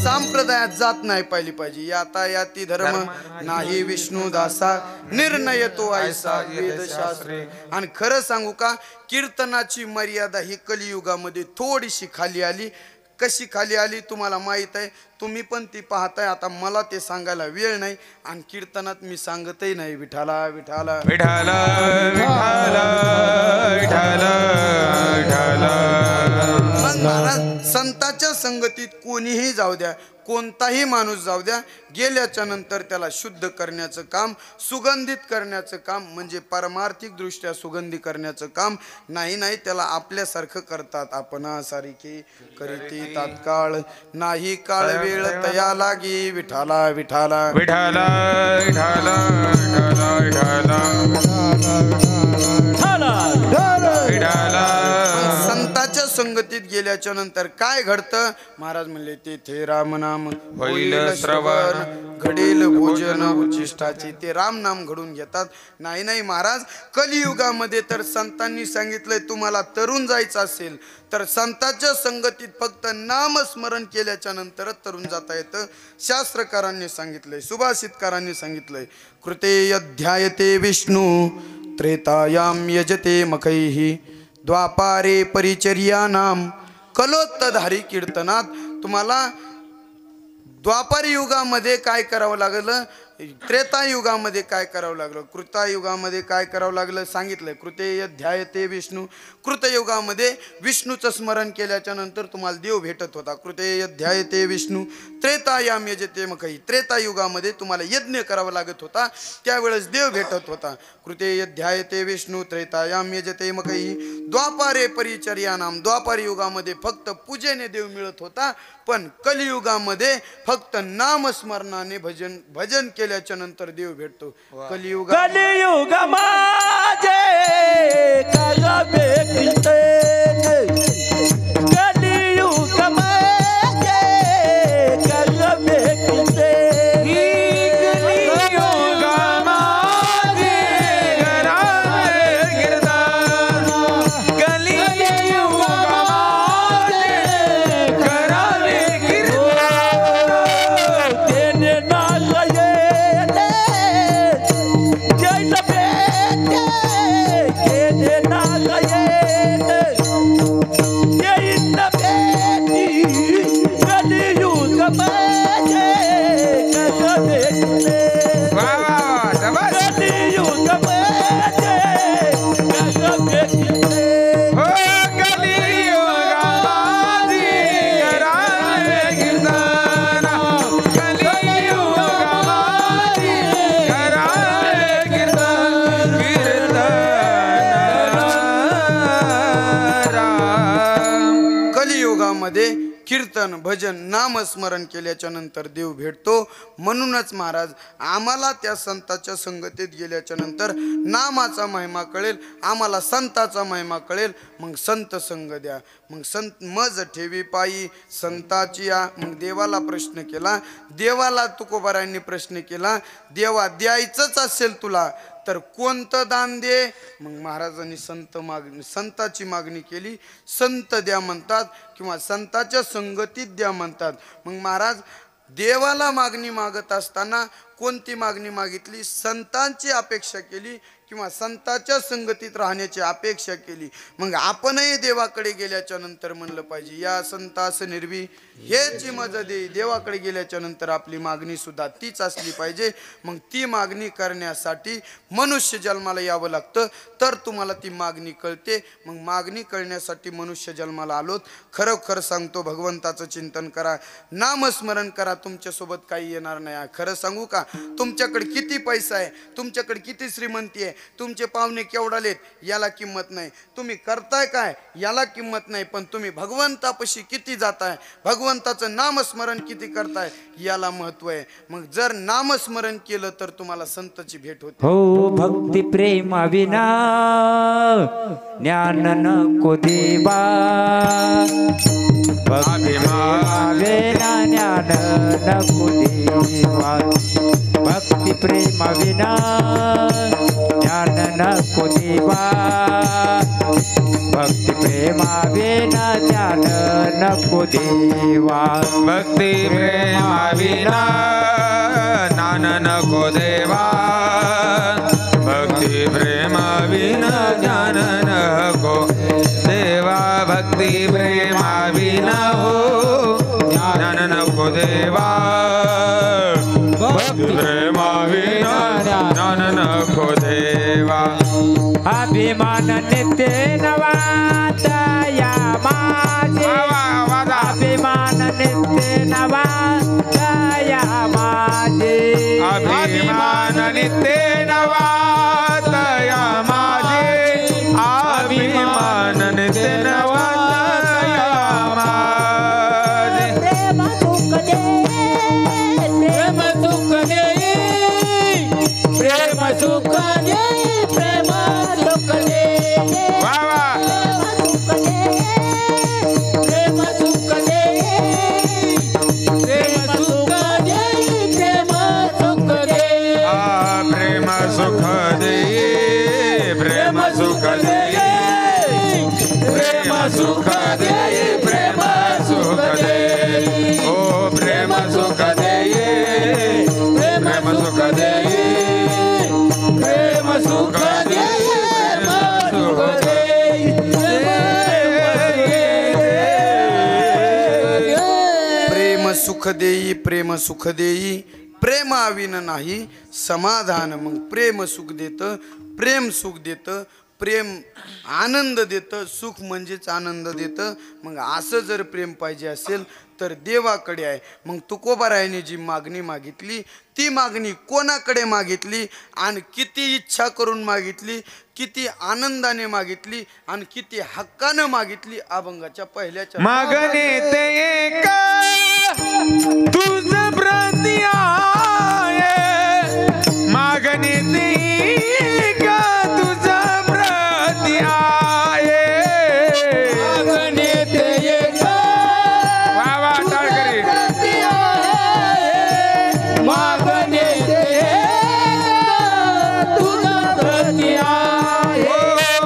संप्रदायात जात नाही पाहिली पाहिजे. याता याती धर्म नाही विष्णू दासा निर्णय तो ऐसा वेदशास्त्रे. आणि खरं सांगू का कीर्तनाची मर्यादा ही कलियुगामध्ये थोडीशी खाली आली. कशी खाली आली तुम्हाला माहित आहे, तुम्ही पण ती पाहताय. आता मला ते सांगायला वेळ नाही आणि कीर्तनात मी सांगतही नाही. विठाला विठाला विठाला विठाला विठाला विठाला. मग महाराज संताच्या संगतीत कोणीही जाऊ द्या, कोणताही माणूस जाऊ द्या, गेल्याच्या नंतर त्याला शुद्ध करण्याचं काम, सुगंधित करण्याचं काम, म्हणजे परमार्थिक दृष्ट्या सुगंधी करण्याचं काम नाही. नाही त्याला आपल्यासारखं करतात. आपण सारिखे करीती तात्काळ नाही काळ वेळ तया लागी विठाला विठाला विठाला विठाला विठाला विठाला. संताच्या संगतीत गेल्याच्या नंतर काय घडतं? महाराज म्हणले तेथे राम नाम होईल श्रवण, घडेल भोजन उच्चिष्टाची. ते राम नाम घडून घेतात. नाही नाही महाराज, कलियुगामध्ये तर संतांनी सांगितलंय तुम्हाला तरुण जायचं असेल तर संतांच्या संगतीत फक्त नामस्मरण केल्याच्या नंतरच तरुण जाता येतं. शास्त्रकारांनी सांगितलंय, सुभाषितकारांनी सांगितलंय, कृते अध्यायते विष्णू त्रेतायाम यजते मखैहि द्वापारे परिचर्यानाम कलोत्तधारी कीर्तनात. तुम्हाला द्वापार युगामध्ये काय करावं लागलं, त्रेतायुगामध्ये काय करावं लागलं, कृतायुगामध्ये काय करावं लागलं सांगितलंय. कृते ध्यायते विष्णू, कृतयुगामध्ये विष्णूचं स्मरण केल्याच्या नंतर तुम्हाला देव भेटत होता. कृते ध्यायते विष्णू त्रेतायाम यजते मखैहि, त्रेतायुगामध्ये तुम्हाला यज्ञ करावा लागत होता, त्यावेळेस देव भेटत होता. कृते ध्यायते विष्णू त्रेतायाम यजते मखैहि द्वापारे परिचर्यानाम, द्वापार युगामध्ये फक्त पूजेने देव मिळत होता. पण कलियुगामध्ये फक्त नामस्मरणाने भजन केल्याच्या नंतर देव भेटतो. कलियुग कलियुग माझे कला भेटते, कलियुग माझे कला भेटते, कलियुग माझे घरावे कीर्तन, कलियुग माझे घरावे कीर्तन. तेने नाचये जय भेटे, तेने नाचये जय भेटी, कलियुग माझे कला भेटते, वा वा वा शाबास. कलियुग माझे कला भेटते. हो कलियुग माझे घरावे कीर्तन, कलियुग माझे घरावे कीर्तन, कीर्तन राम. कलियुगामध्ये कीर्तन भजन नामस्मरण केल्याच्या नंतर देव भेटतो. म्हणूनच महाराज आम्हाला त्या संताच्या संगतीत गेल्याच्या नंतर नामाचा महिमा कळेल, आम्हाला संताचा महिमा कळेल. मग संत संग द्या, मग संत मज ठेवी पायी संताची या. मग देवाला प्रश्न केला, देवाला तुकोबारायांनी प्रश्न केला, देवा द्यायचंच असेल तुला तर कोणतं दान दे? मग महाराजांनी संताची मागणी केली. संत द्या म्हणतात किंवा संताच्या संगतीत द्या म्हणतात. मग महाराज देवाला मागणी मागत असताना कोणती मागणी मागितली? संतांची अपेक्षा केली किंवा संताच्या संगतीत राहण्याची अपेक्षा केली. मग आपणही देवाकडे गेल्याच्या नंतर म्हणलं पाहिजे, या संतास निर्वी हेची मज दे. देवाकडे गेल्याच्या नंतर आपली मागणी सुद्धा तीच असली पाहिजे. मग ती मागणी करण्यासाठी मनुष्य जन्माला यावं लागतं, तर तुम्हाला ती मागणी कळते. मग मागणी कळण्यासाठी मनुष्य जन्माला आलोत. खरोखर सांगतो, भगवंताचं चिंतन करा, नामस्मरण करा, तुमच्यासोबत काही येणार नाही. खरं सांगू का, तुमच्याकडे किती पैसा आहे, तुमच्याकडे किती श्रीमंती आहे, तुमचे पाहुणे केवढालेत याला किंमत नाही, तुम्ही करताय काय याला किंमत नाही, पण तुम्ही भगवंतापाशी किती जाताय, भगवंताचं नामस्मरण किती करताय याला महत्व आहे. मग जर नामस्मरण केलं तर तुम्हाला संताची भेट होते. हो भक्ती प्रेमा विना ज्ञान नको देवा, भक्ती प्रेमा विना ज्ञान नको देवा, भक्ती प्रेमा विना ज्ञान नको देवा, भक्ती प्रेमा विना ज्ञान नको देवा, भक्ती प्रेमा विना ज्ञान नको देवा, भक्ती प्रेमा विना ज्ञान नको देवा, भक्ती प्रेमा विना हो ज्ञान नको देवा, भक्ती प्रेमा विना ज्ञान नको देवा. अभिमान नित्य नवाता या माझे, अभिमान नित्य नवा दया माझे अभिमान नित्य नवा दया माझे अभिमान नित्य नवा दया माझे प्रेम सुख दे प्रेम सुख देई प्रेम सुख देई प्रेम सुख देई वा वा प्रेम सुख देई प्रेम सुख देई प्रेम सुख देई प्रेम सुख दे प्रेम सुख दे प्रेम सुख दे प्रेम सुख दे ओ प्रेम सुख दे प्रेम सुख दे प्रेम सुख दे प्रेम सुख दे प्रेम सुख देई प्रेम सुख देई प्रेम आविन नाही समाधान मग प्रेम सुख देतं प्रेम सुख देतं प्रेम आनंद देतं सुख म्हणजेच आनंद देतं मग असं जर प्रेम पाहिजे असेल तर देवाकडे आहे मग तुकोबारायाने जी मागणी मागितली ती मागणी कोणाकडे मागितली आणि किती इच्छा करून मागितली किती आनंदाने मागितली आणि किती हक्कानं मागितली अभंगाच्या पहिल्याच्या मागणे ते एक तुझ प्रती आहे मागणे ते एक तुझ प्रती आहे मागणे ते एक वा वा टाळकरी मागणे ते एक तुझा प्रती आहे ओ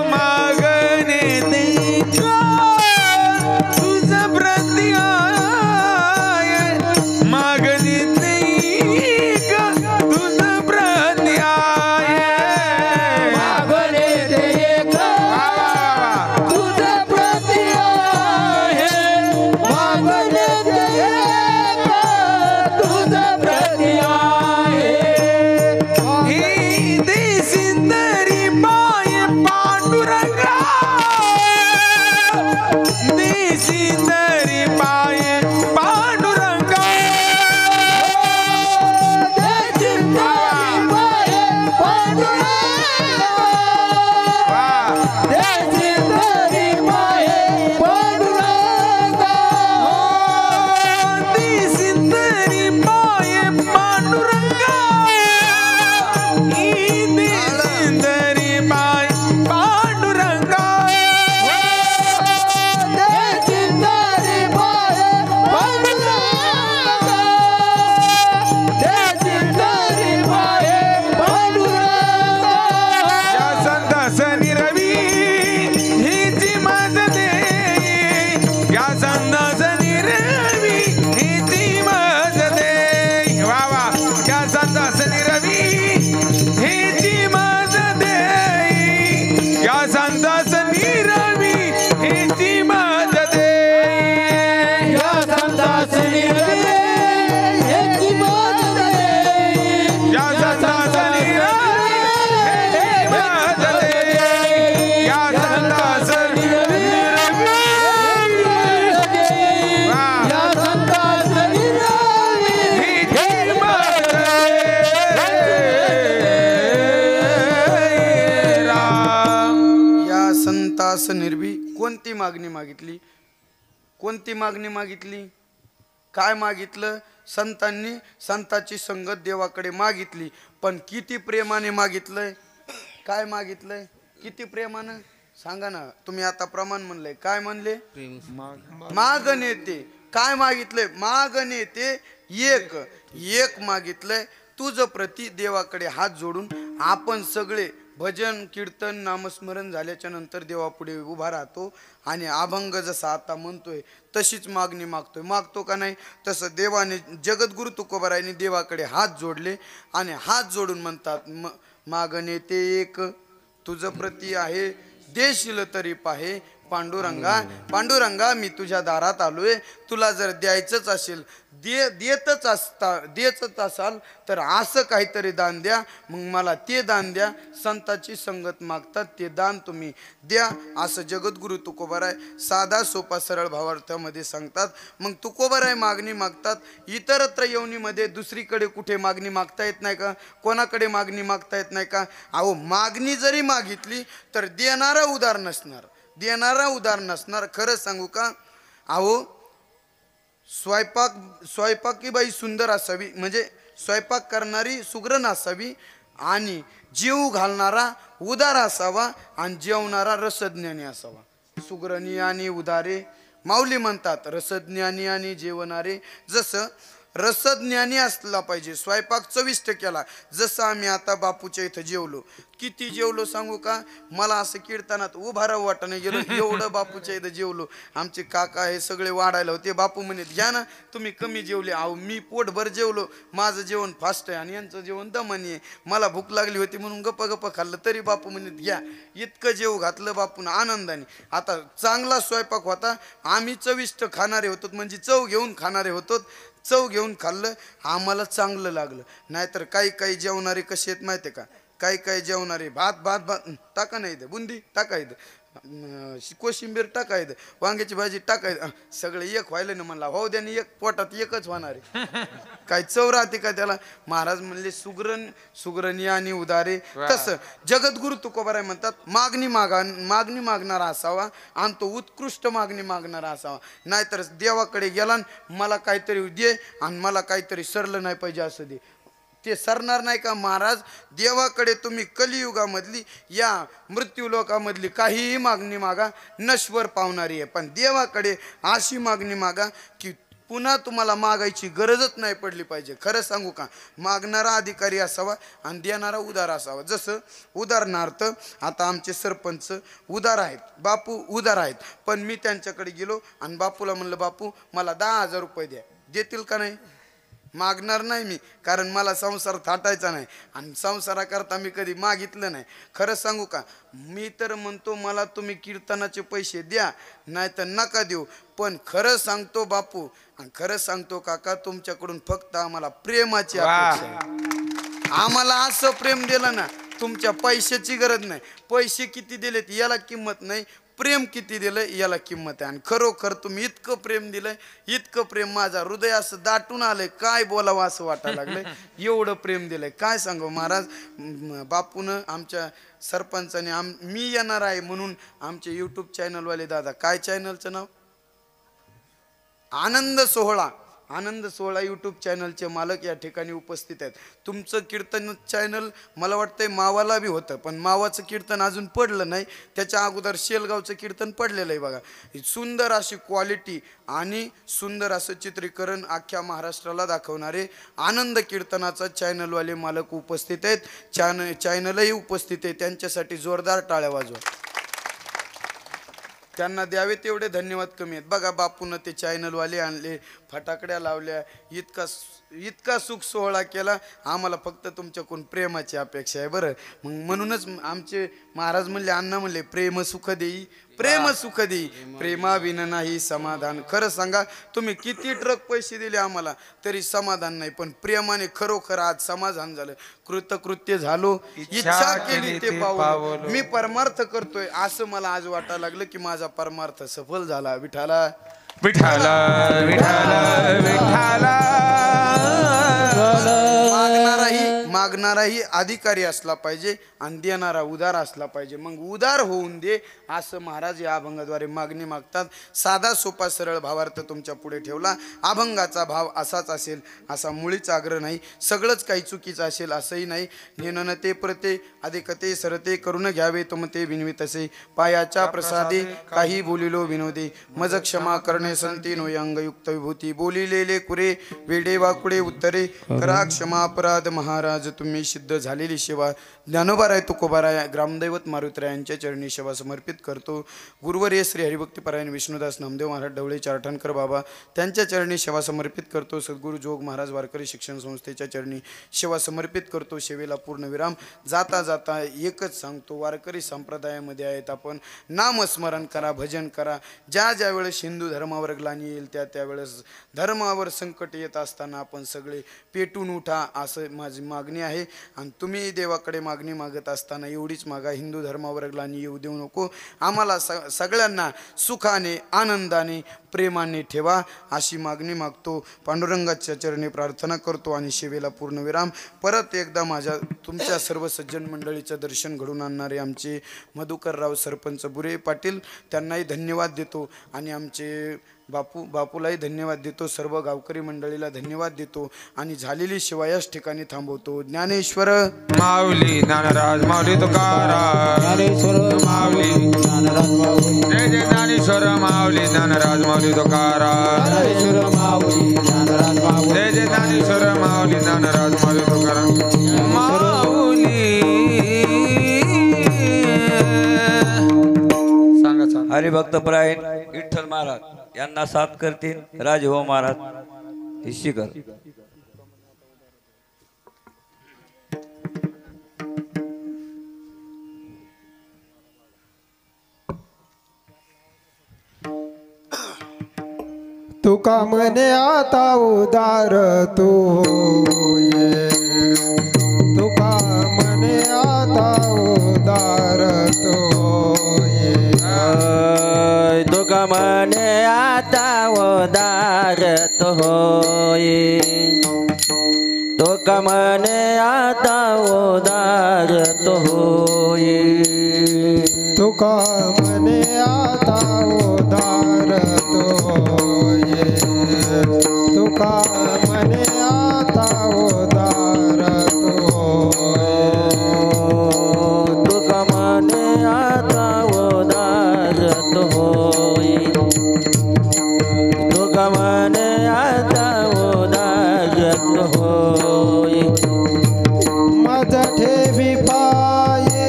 मागणे ते एक तुझ प्रती आहे मागणे ते एक तुझ प्रती आहे मागणे ते एक वा वा वा तुझा प्रती आहे मागणे ते एक तुझा प्रती आहे ही देशिंदरी बाय पांडुरंगा देशिंदरी बाय पांडुरंगा देशिंदरी बाय पांडुरंगा ही देशिंदरी बाय पांडुरंगा या संदासनी रवी हिची मज दे या संदासनी रवी हिची मज दे वा वा या संदासनी रवी हिची मज दे या संदासनी रवी हिची मज दे या संदासनी रवी हिची मज दे या संदासनी रवी हिची मज दे या संदासनी रवी वा हिची मज दे राम या संतास निर्भी कोणती मागणी मागितली कोणती मागणी मागितली काय मागितलं संतांनी संताची संगत देवाकडे मागितली पण किती प्रेमाने मागितलंय काय मागितलंय किती प्रेमानं सांगा ना तुम्ही आता प्रमाण म्हणलंय काय म्हणले मागणे ते काय मागितलंय मागणे ते एक एक मागितलंय तुझ प्रति देवाकडे हात जोडून आपण सगळे भजन कीर्तन नामस्मरण झाल्याच्या नंतर देवापुढे उभा राहतो आणि अभंग जसा आता म्हणतोय तशीच मागणी मागतो का नाही तसं देवाने जगद्गुरु तुकोबारायांनी देवाकडे हात जोडले आणि हात जोडून म्हणतात मागणे ते एक तुझ प्रती आहे देशील तरी पाहे पांडुरंगा पांडुरंगा मी तुझ्या दारात आलोय, तुला जर द्यायचंच असेल देतच असाल तर असं काहीतरी दान द्या, मग मला ते दान द्या. संताची संगत मागतात ते दान तुम्ही द्या असं जगद्गुरु तुकोबाराय साधा सोपा सरळ भावार्थामध्ये सांगतात. मग तुकोबाराय मागणी मागतात. इतरत्र येवनीमध्ये दुसरीकडे कुठे मागणी मागता येत नाही का? कोणाकडे मागणी मागता येत नाही का? अहो मागणी जरी मागितली तर देणारा उदार नसणार. खरं सांगू का? अहो स्वयंपाकी बाई सुंदर असावी, म्हणजे स्वयंपाक करणारी सुगरण असावी, आणि जीव घालणारा उदार असावा, आणि जेवणारा रसज्ञानी असावा. सुगरणी आणि उदारे माऊली म्हणतात रसज्ञानी आणि जेवणारे. जसं रसज्ञानी असला पाहिजे, स्वयंपाक चविष्ट केला. जसं आम्ही आता बापूच्या इथं जेवलो, किती जेवलो सांगू का? मला असं कीर्तनात उभा राहू वाटत नाही गेलो, एवढं बापूच्या इथं जेवलो. आमचे काका हे सगळे वाढायला होते. बापू म्हणत घ्या ना तुम्ही कमी जेवले. अहो मी पोटभर जेवलो, माझं जेवण फास्ट आहे आणि यांचं जेवण दमनी आहे. मला भूक लागली होती म्हणून गप्प खाल्लं, तरी बापू म्हणत घ्या. इतकं जेव घातलं बापून आनंदाने. आता चांगला स्वयंपाक होता, आम्ही चविष्ट खाणारे होतो, म्हणजे चव घेऊन खाणारे होतो. चव घेऊन खाल्लं, आम्हाला चांगलं लागलं. नाहीतर काही जेवणारे कसे आहेत माहिती आहे का? काही जेवणारे भात टाका नाही, बुंदी टाकायचं, कोशिंबीर टाकायचं, वांग्याची भाजी टाकायचं, सगळं एक व्हायलं ना. म्हणला हो द्याने एक पोटात एकच होणार आहे. काय चव राहते का त्याला? महाराज म्हणले सुगरणी आणि उदारे. तसं जगद्गुरु तुकोबाराय म्हणतात मागणी मागणारा असावा, आणि तो उत्कृष्ट मागणी मागणारा असावा. नाहीतर देवाकडे गेला मला काहीतरी दे आणि मला काहीतरी सरलं नाही पाहिजे असं दे, ते सरणार नाही का महाराज? देवाकडे तुम्ही कलियुगामधली या मृत्यूलोकामधली काहीही मागणी मागा, नश्वर पावणारी आहे. पण देवाकडे अशी मागणी मागा की पुन्हा तुम्हाला मागायची गरजच नाही पडली पाहिजे. खरं सांगू का? मागणारा अधिकारी असावा आणि देणारा उदार असावा. जसं उदाहरणार्थ आता आमचे सरपंच उदार आहेत, बापू उदार आहेत, पण मी त्यांच्याकडे गेलो आणि बापूला म्हणलं बापू मला 10,000 रुपये द्या. देतील का नाही? मागणार नाही मी, कारण मला संसार थाटायचा नाही आणि संसाराकरता मी कधी मागितलं नाही. खरं सांगू का? मी तर म्हणतो मला तुम्ही कीर्तनाचे पैसे द्या, नाही तर नका देऊ. पण खरं सांगतो बापू आणि खरं सांगतो काका, तुमच्याकडून फक्त आम्हाला प्रेमाची अपेक्षा आहे. आम्हाला असं प्रेम दिलं ना, तुमच्या पैशाची गरज नाही. पैसे किती दिलेत याला किंमत नाही, प्रेम किती दिलं याला किंमत आहे. आणि खरोखर तुम्ही इतकं प्रेम दिलंय, इतकं प्रेम माझा हृदय असं दाटून आलंय, काय बोलावं असं वाटायला लागलंय. एवढं प्रेम दिलंय काय सांगू महाराज. बापूनं आमच्या सरपंचाने मी येणार आहे म्हणून आमचे यूट्यूब चॅनलवाले दादा, काय चॅनलचं नाव? आनंद सोहळा यूट्यूब चॅनलचे मालक या ठिकाणी उपस्थित आहेत. तुमचं कीर्तन चॅनल मला वाटतंय मावाला बी होतं, पण मावाचं कीर्तन अजून पडलं नाही. त्याच्या अगोदर शेलगावचं कीर्तन पडलेलं आहे बघा. सुंदर अशी क्वालिटी आणि सुंदर असं चित्रीकरण अख्ख्या महाराष्ट्राला दाखवणारे आनंद कीर्तनाचा चॅनलवाले मालक उपस्थित आहेत. चॅनलही उपस्थित आहे. त्यांच्यासाठी जोरदार टाळ्या वाजवा. त्यांना द्यावे तेवढे धन्यवाद कमी आहेत. बघा बापूनं ते चॅनलवाले आणले, फटाकड्या लावल्या, इतका सुख सोहळा केला. आम्हाला फक्त तुमच्याकडून प्रेमाची अपेक्षा आहे बरं. मग म्हणूनच आमचे महाराज म्हणले, अण्णा म्हणले प्रेम सुख देई, प्रेमा विन नाही समाधान. खरं सांगा, तुम्ही किती ट्रक पैसे दिले आम्हाला तरी समाधान नाही, पण प्रेमाने खरोखर आज समाधान झालं, कृतकृत्य झालो, इच्छा केली ते पावलो. मी परमार्थ करतोय असं मला आज वाटायला लागलं की माझा परमार्थ सफल झाला. विठाला विठाला विठाला विठाला. मागणाराही अधिकारी असला पाहिजे आणि देणारा उदार असला पाहिजे. मग उदार होऊन दे असं महाराज या अभंगाद्वारे मागणी मागतात. साधा सोपा सरळ भावार्थ तुमच्या पुढे ठेवला. अभंगाचा भाव असाच असेल असा मुळीच आग्रह नाही. सगळंच काही चुकीचं असेल असंही नाही. नेनन ते प्रते अधिकते सरते करून घ्यावे तुमते विनवित असे. पायाच्या प्रसादे काही बोलिलो विनोदे. मज क्षमा करणे संती नो अंगयुक्त विभूती. बोलिलेले कुरे वेडे वाकुडे उत्तरे करा क्षमा अपराध महाराज आज तुम्ही सिद्ध झालेली सेवा ज्ञानोबाराय तुकोबाराय ग्रामदैवत मारुतीराय यांच्या चरणी सेवा समर्पित करतो। गुरुवर्य श्री हरिभक्तीपरायण विष्णुदास नामदेव महाराज ढवळे चारठणकर बाबा त्यांच्या चरणी सेवा समर्पित करतो। सद्गुरू जोग महाराज वारकरी शिक्षण संस्थेच्या चरणी सेवा समर्पित करतो। सेवेला पूर्णविराम जाता जाता एकच सांगतो, वारकरी संप्रदायामध्ये आहेत आपण नामस्मरण करा, भजन करा। ज्या ज्या वेळेस हिंदू धर्मावर ग्लानी येईल त्या त्यावेळेस धर्मावर संकट येत असताना आपण सगळे पेटून उठा असं माझी मागणी आहे। आणि तुम्ही देवाकडे मागणी मागत असताना एवढीच मागा, हिंदू धर्मावर ग्लानी येऊ देऊ नको, आम्हाला सगळ्यांना सुखाने आनंदाने प्रेमाने ठेवा अशी मागणी मागतो। पांडुरंगाच्या चरणी प्रार्थना करतो आणि सेवेला पूर्णविराम। परत एकदा माझ्या तुमच्या सर्व सज्जन मंडळीचं दर्शन घडून आणणारे आमचे मधुकरराव सरपंच बुरे पाटील त्यांनाही धन्यवाद देतो आणि आमचे बापूलाही धन्यवाद देतो। सर्व गावकरी मंडळीला धन्यवाद देतो आणि झालेली सेवा याच ठिकाणी थांबवतो। ज्ञानेश्वर माऊली ज्ञानराज माऊली तुकाराम, ज्ञानेश्वर माऊली ज्ञानराज माऊली, जय जय ज्ञानेश्वर माऊली ज्ञानराज माऊली तुकाराम, ज्ञानेश्वर माऊली ज्ञानराज माऊली, जय जय ज्ञानेश्वर माऊली ज्ञानराज माऊली तुकाराम। माऊली सांगा हरिभक्तपरायण विठ्ठल महाराज यांना साथ करतील राजभाऊ महाराज हिस्सीकर। तुका म्हणे आता उदार तू ये, तुका म्हणे आता उदार तू ये, तुका म्हणे आता उदार तो होई, तुका म्हणे आता उदार तो होई, तुका म्हणे आता उदार तो ये, तुका म्हणे आता उदार तो ये, तुका म्हणे आता उदार तो होई, तुका म्हणे आता उदार तो होई, मज ठेवी पाये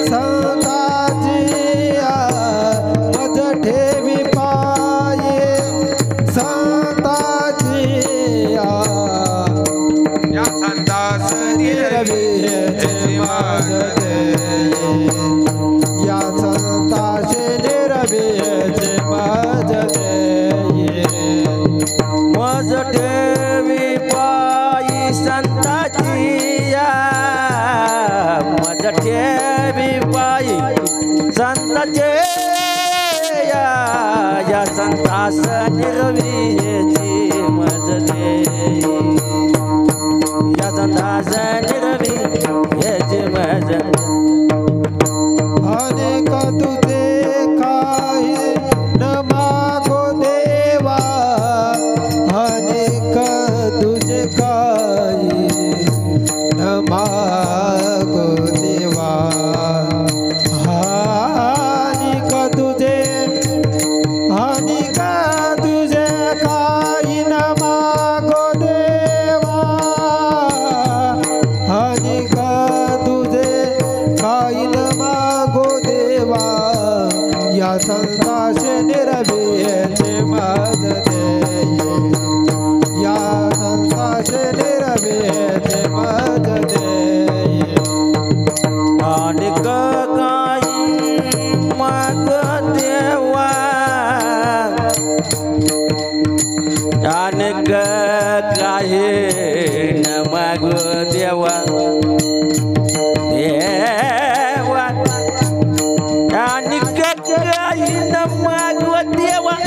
संताजिया, मज ठेवी पाये संताजिया, या संतास निरविचे माझ देये, या संताचे निरविचे माझ देये, मज ठेवी पायी संताचिया, मज ठेवी पायी संताचे या संतास निर्वीची मज देई, या संतास निर्वी याची मज अनेक तुझे काही न मागो देवा, अनेक तुझे काही न मागो देवा, अनेक तुझे काही न मागो देवा, अनेक तुझे काही न मागो देवा, या संताचे निरवेचे माझ देये, या संताचे निरवेचे माझ देये, अनेक काही माग देवा, अनेक काही न माग देवा, देवा अनेक काही न माग देवा,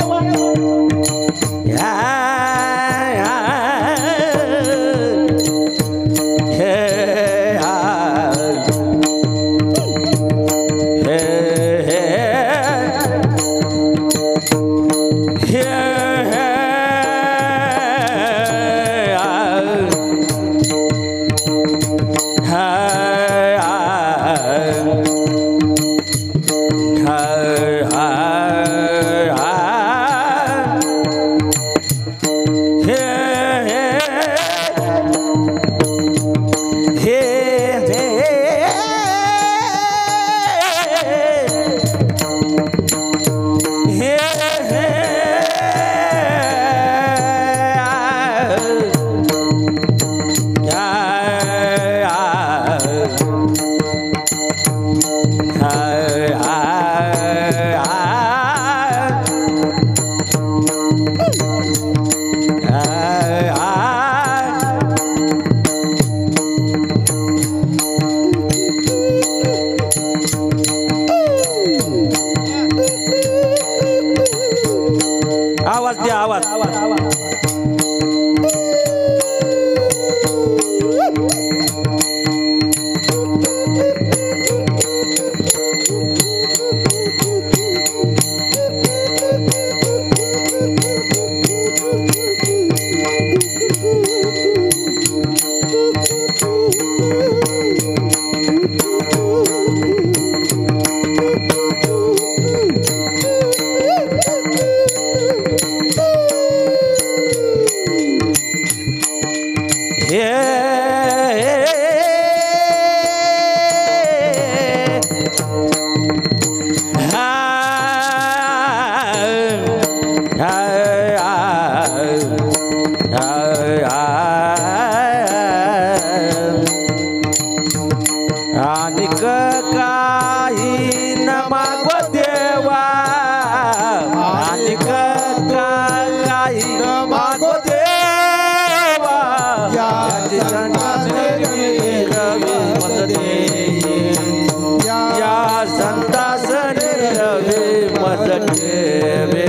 मज ठेवे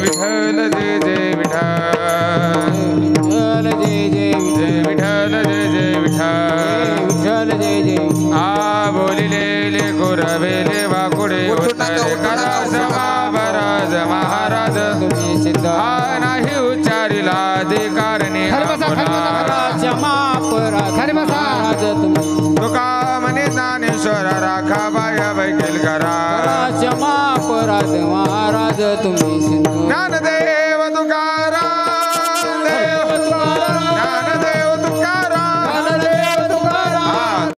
विठ्ठल जय जय विठ्ठल जय जय विठ्ठल जय जय विठ्ठल जय जय आ बोलिले गोरवेले वाकुडे उत्तरे कराज महाराज महाराज तुम्ही सिद्ध नाही उच्चारिला अधिकारणी महाराज तुम्ही तुका म्हणे ज्ञानेश्वर राखा बाया बैकेल करा महाराज तुम्ही सिद्ध ज्ञानदेव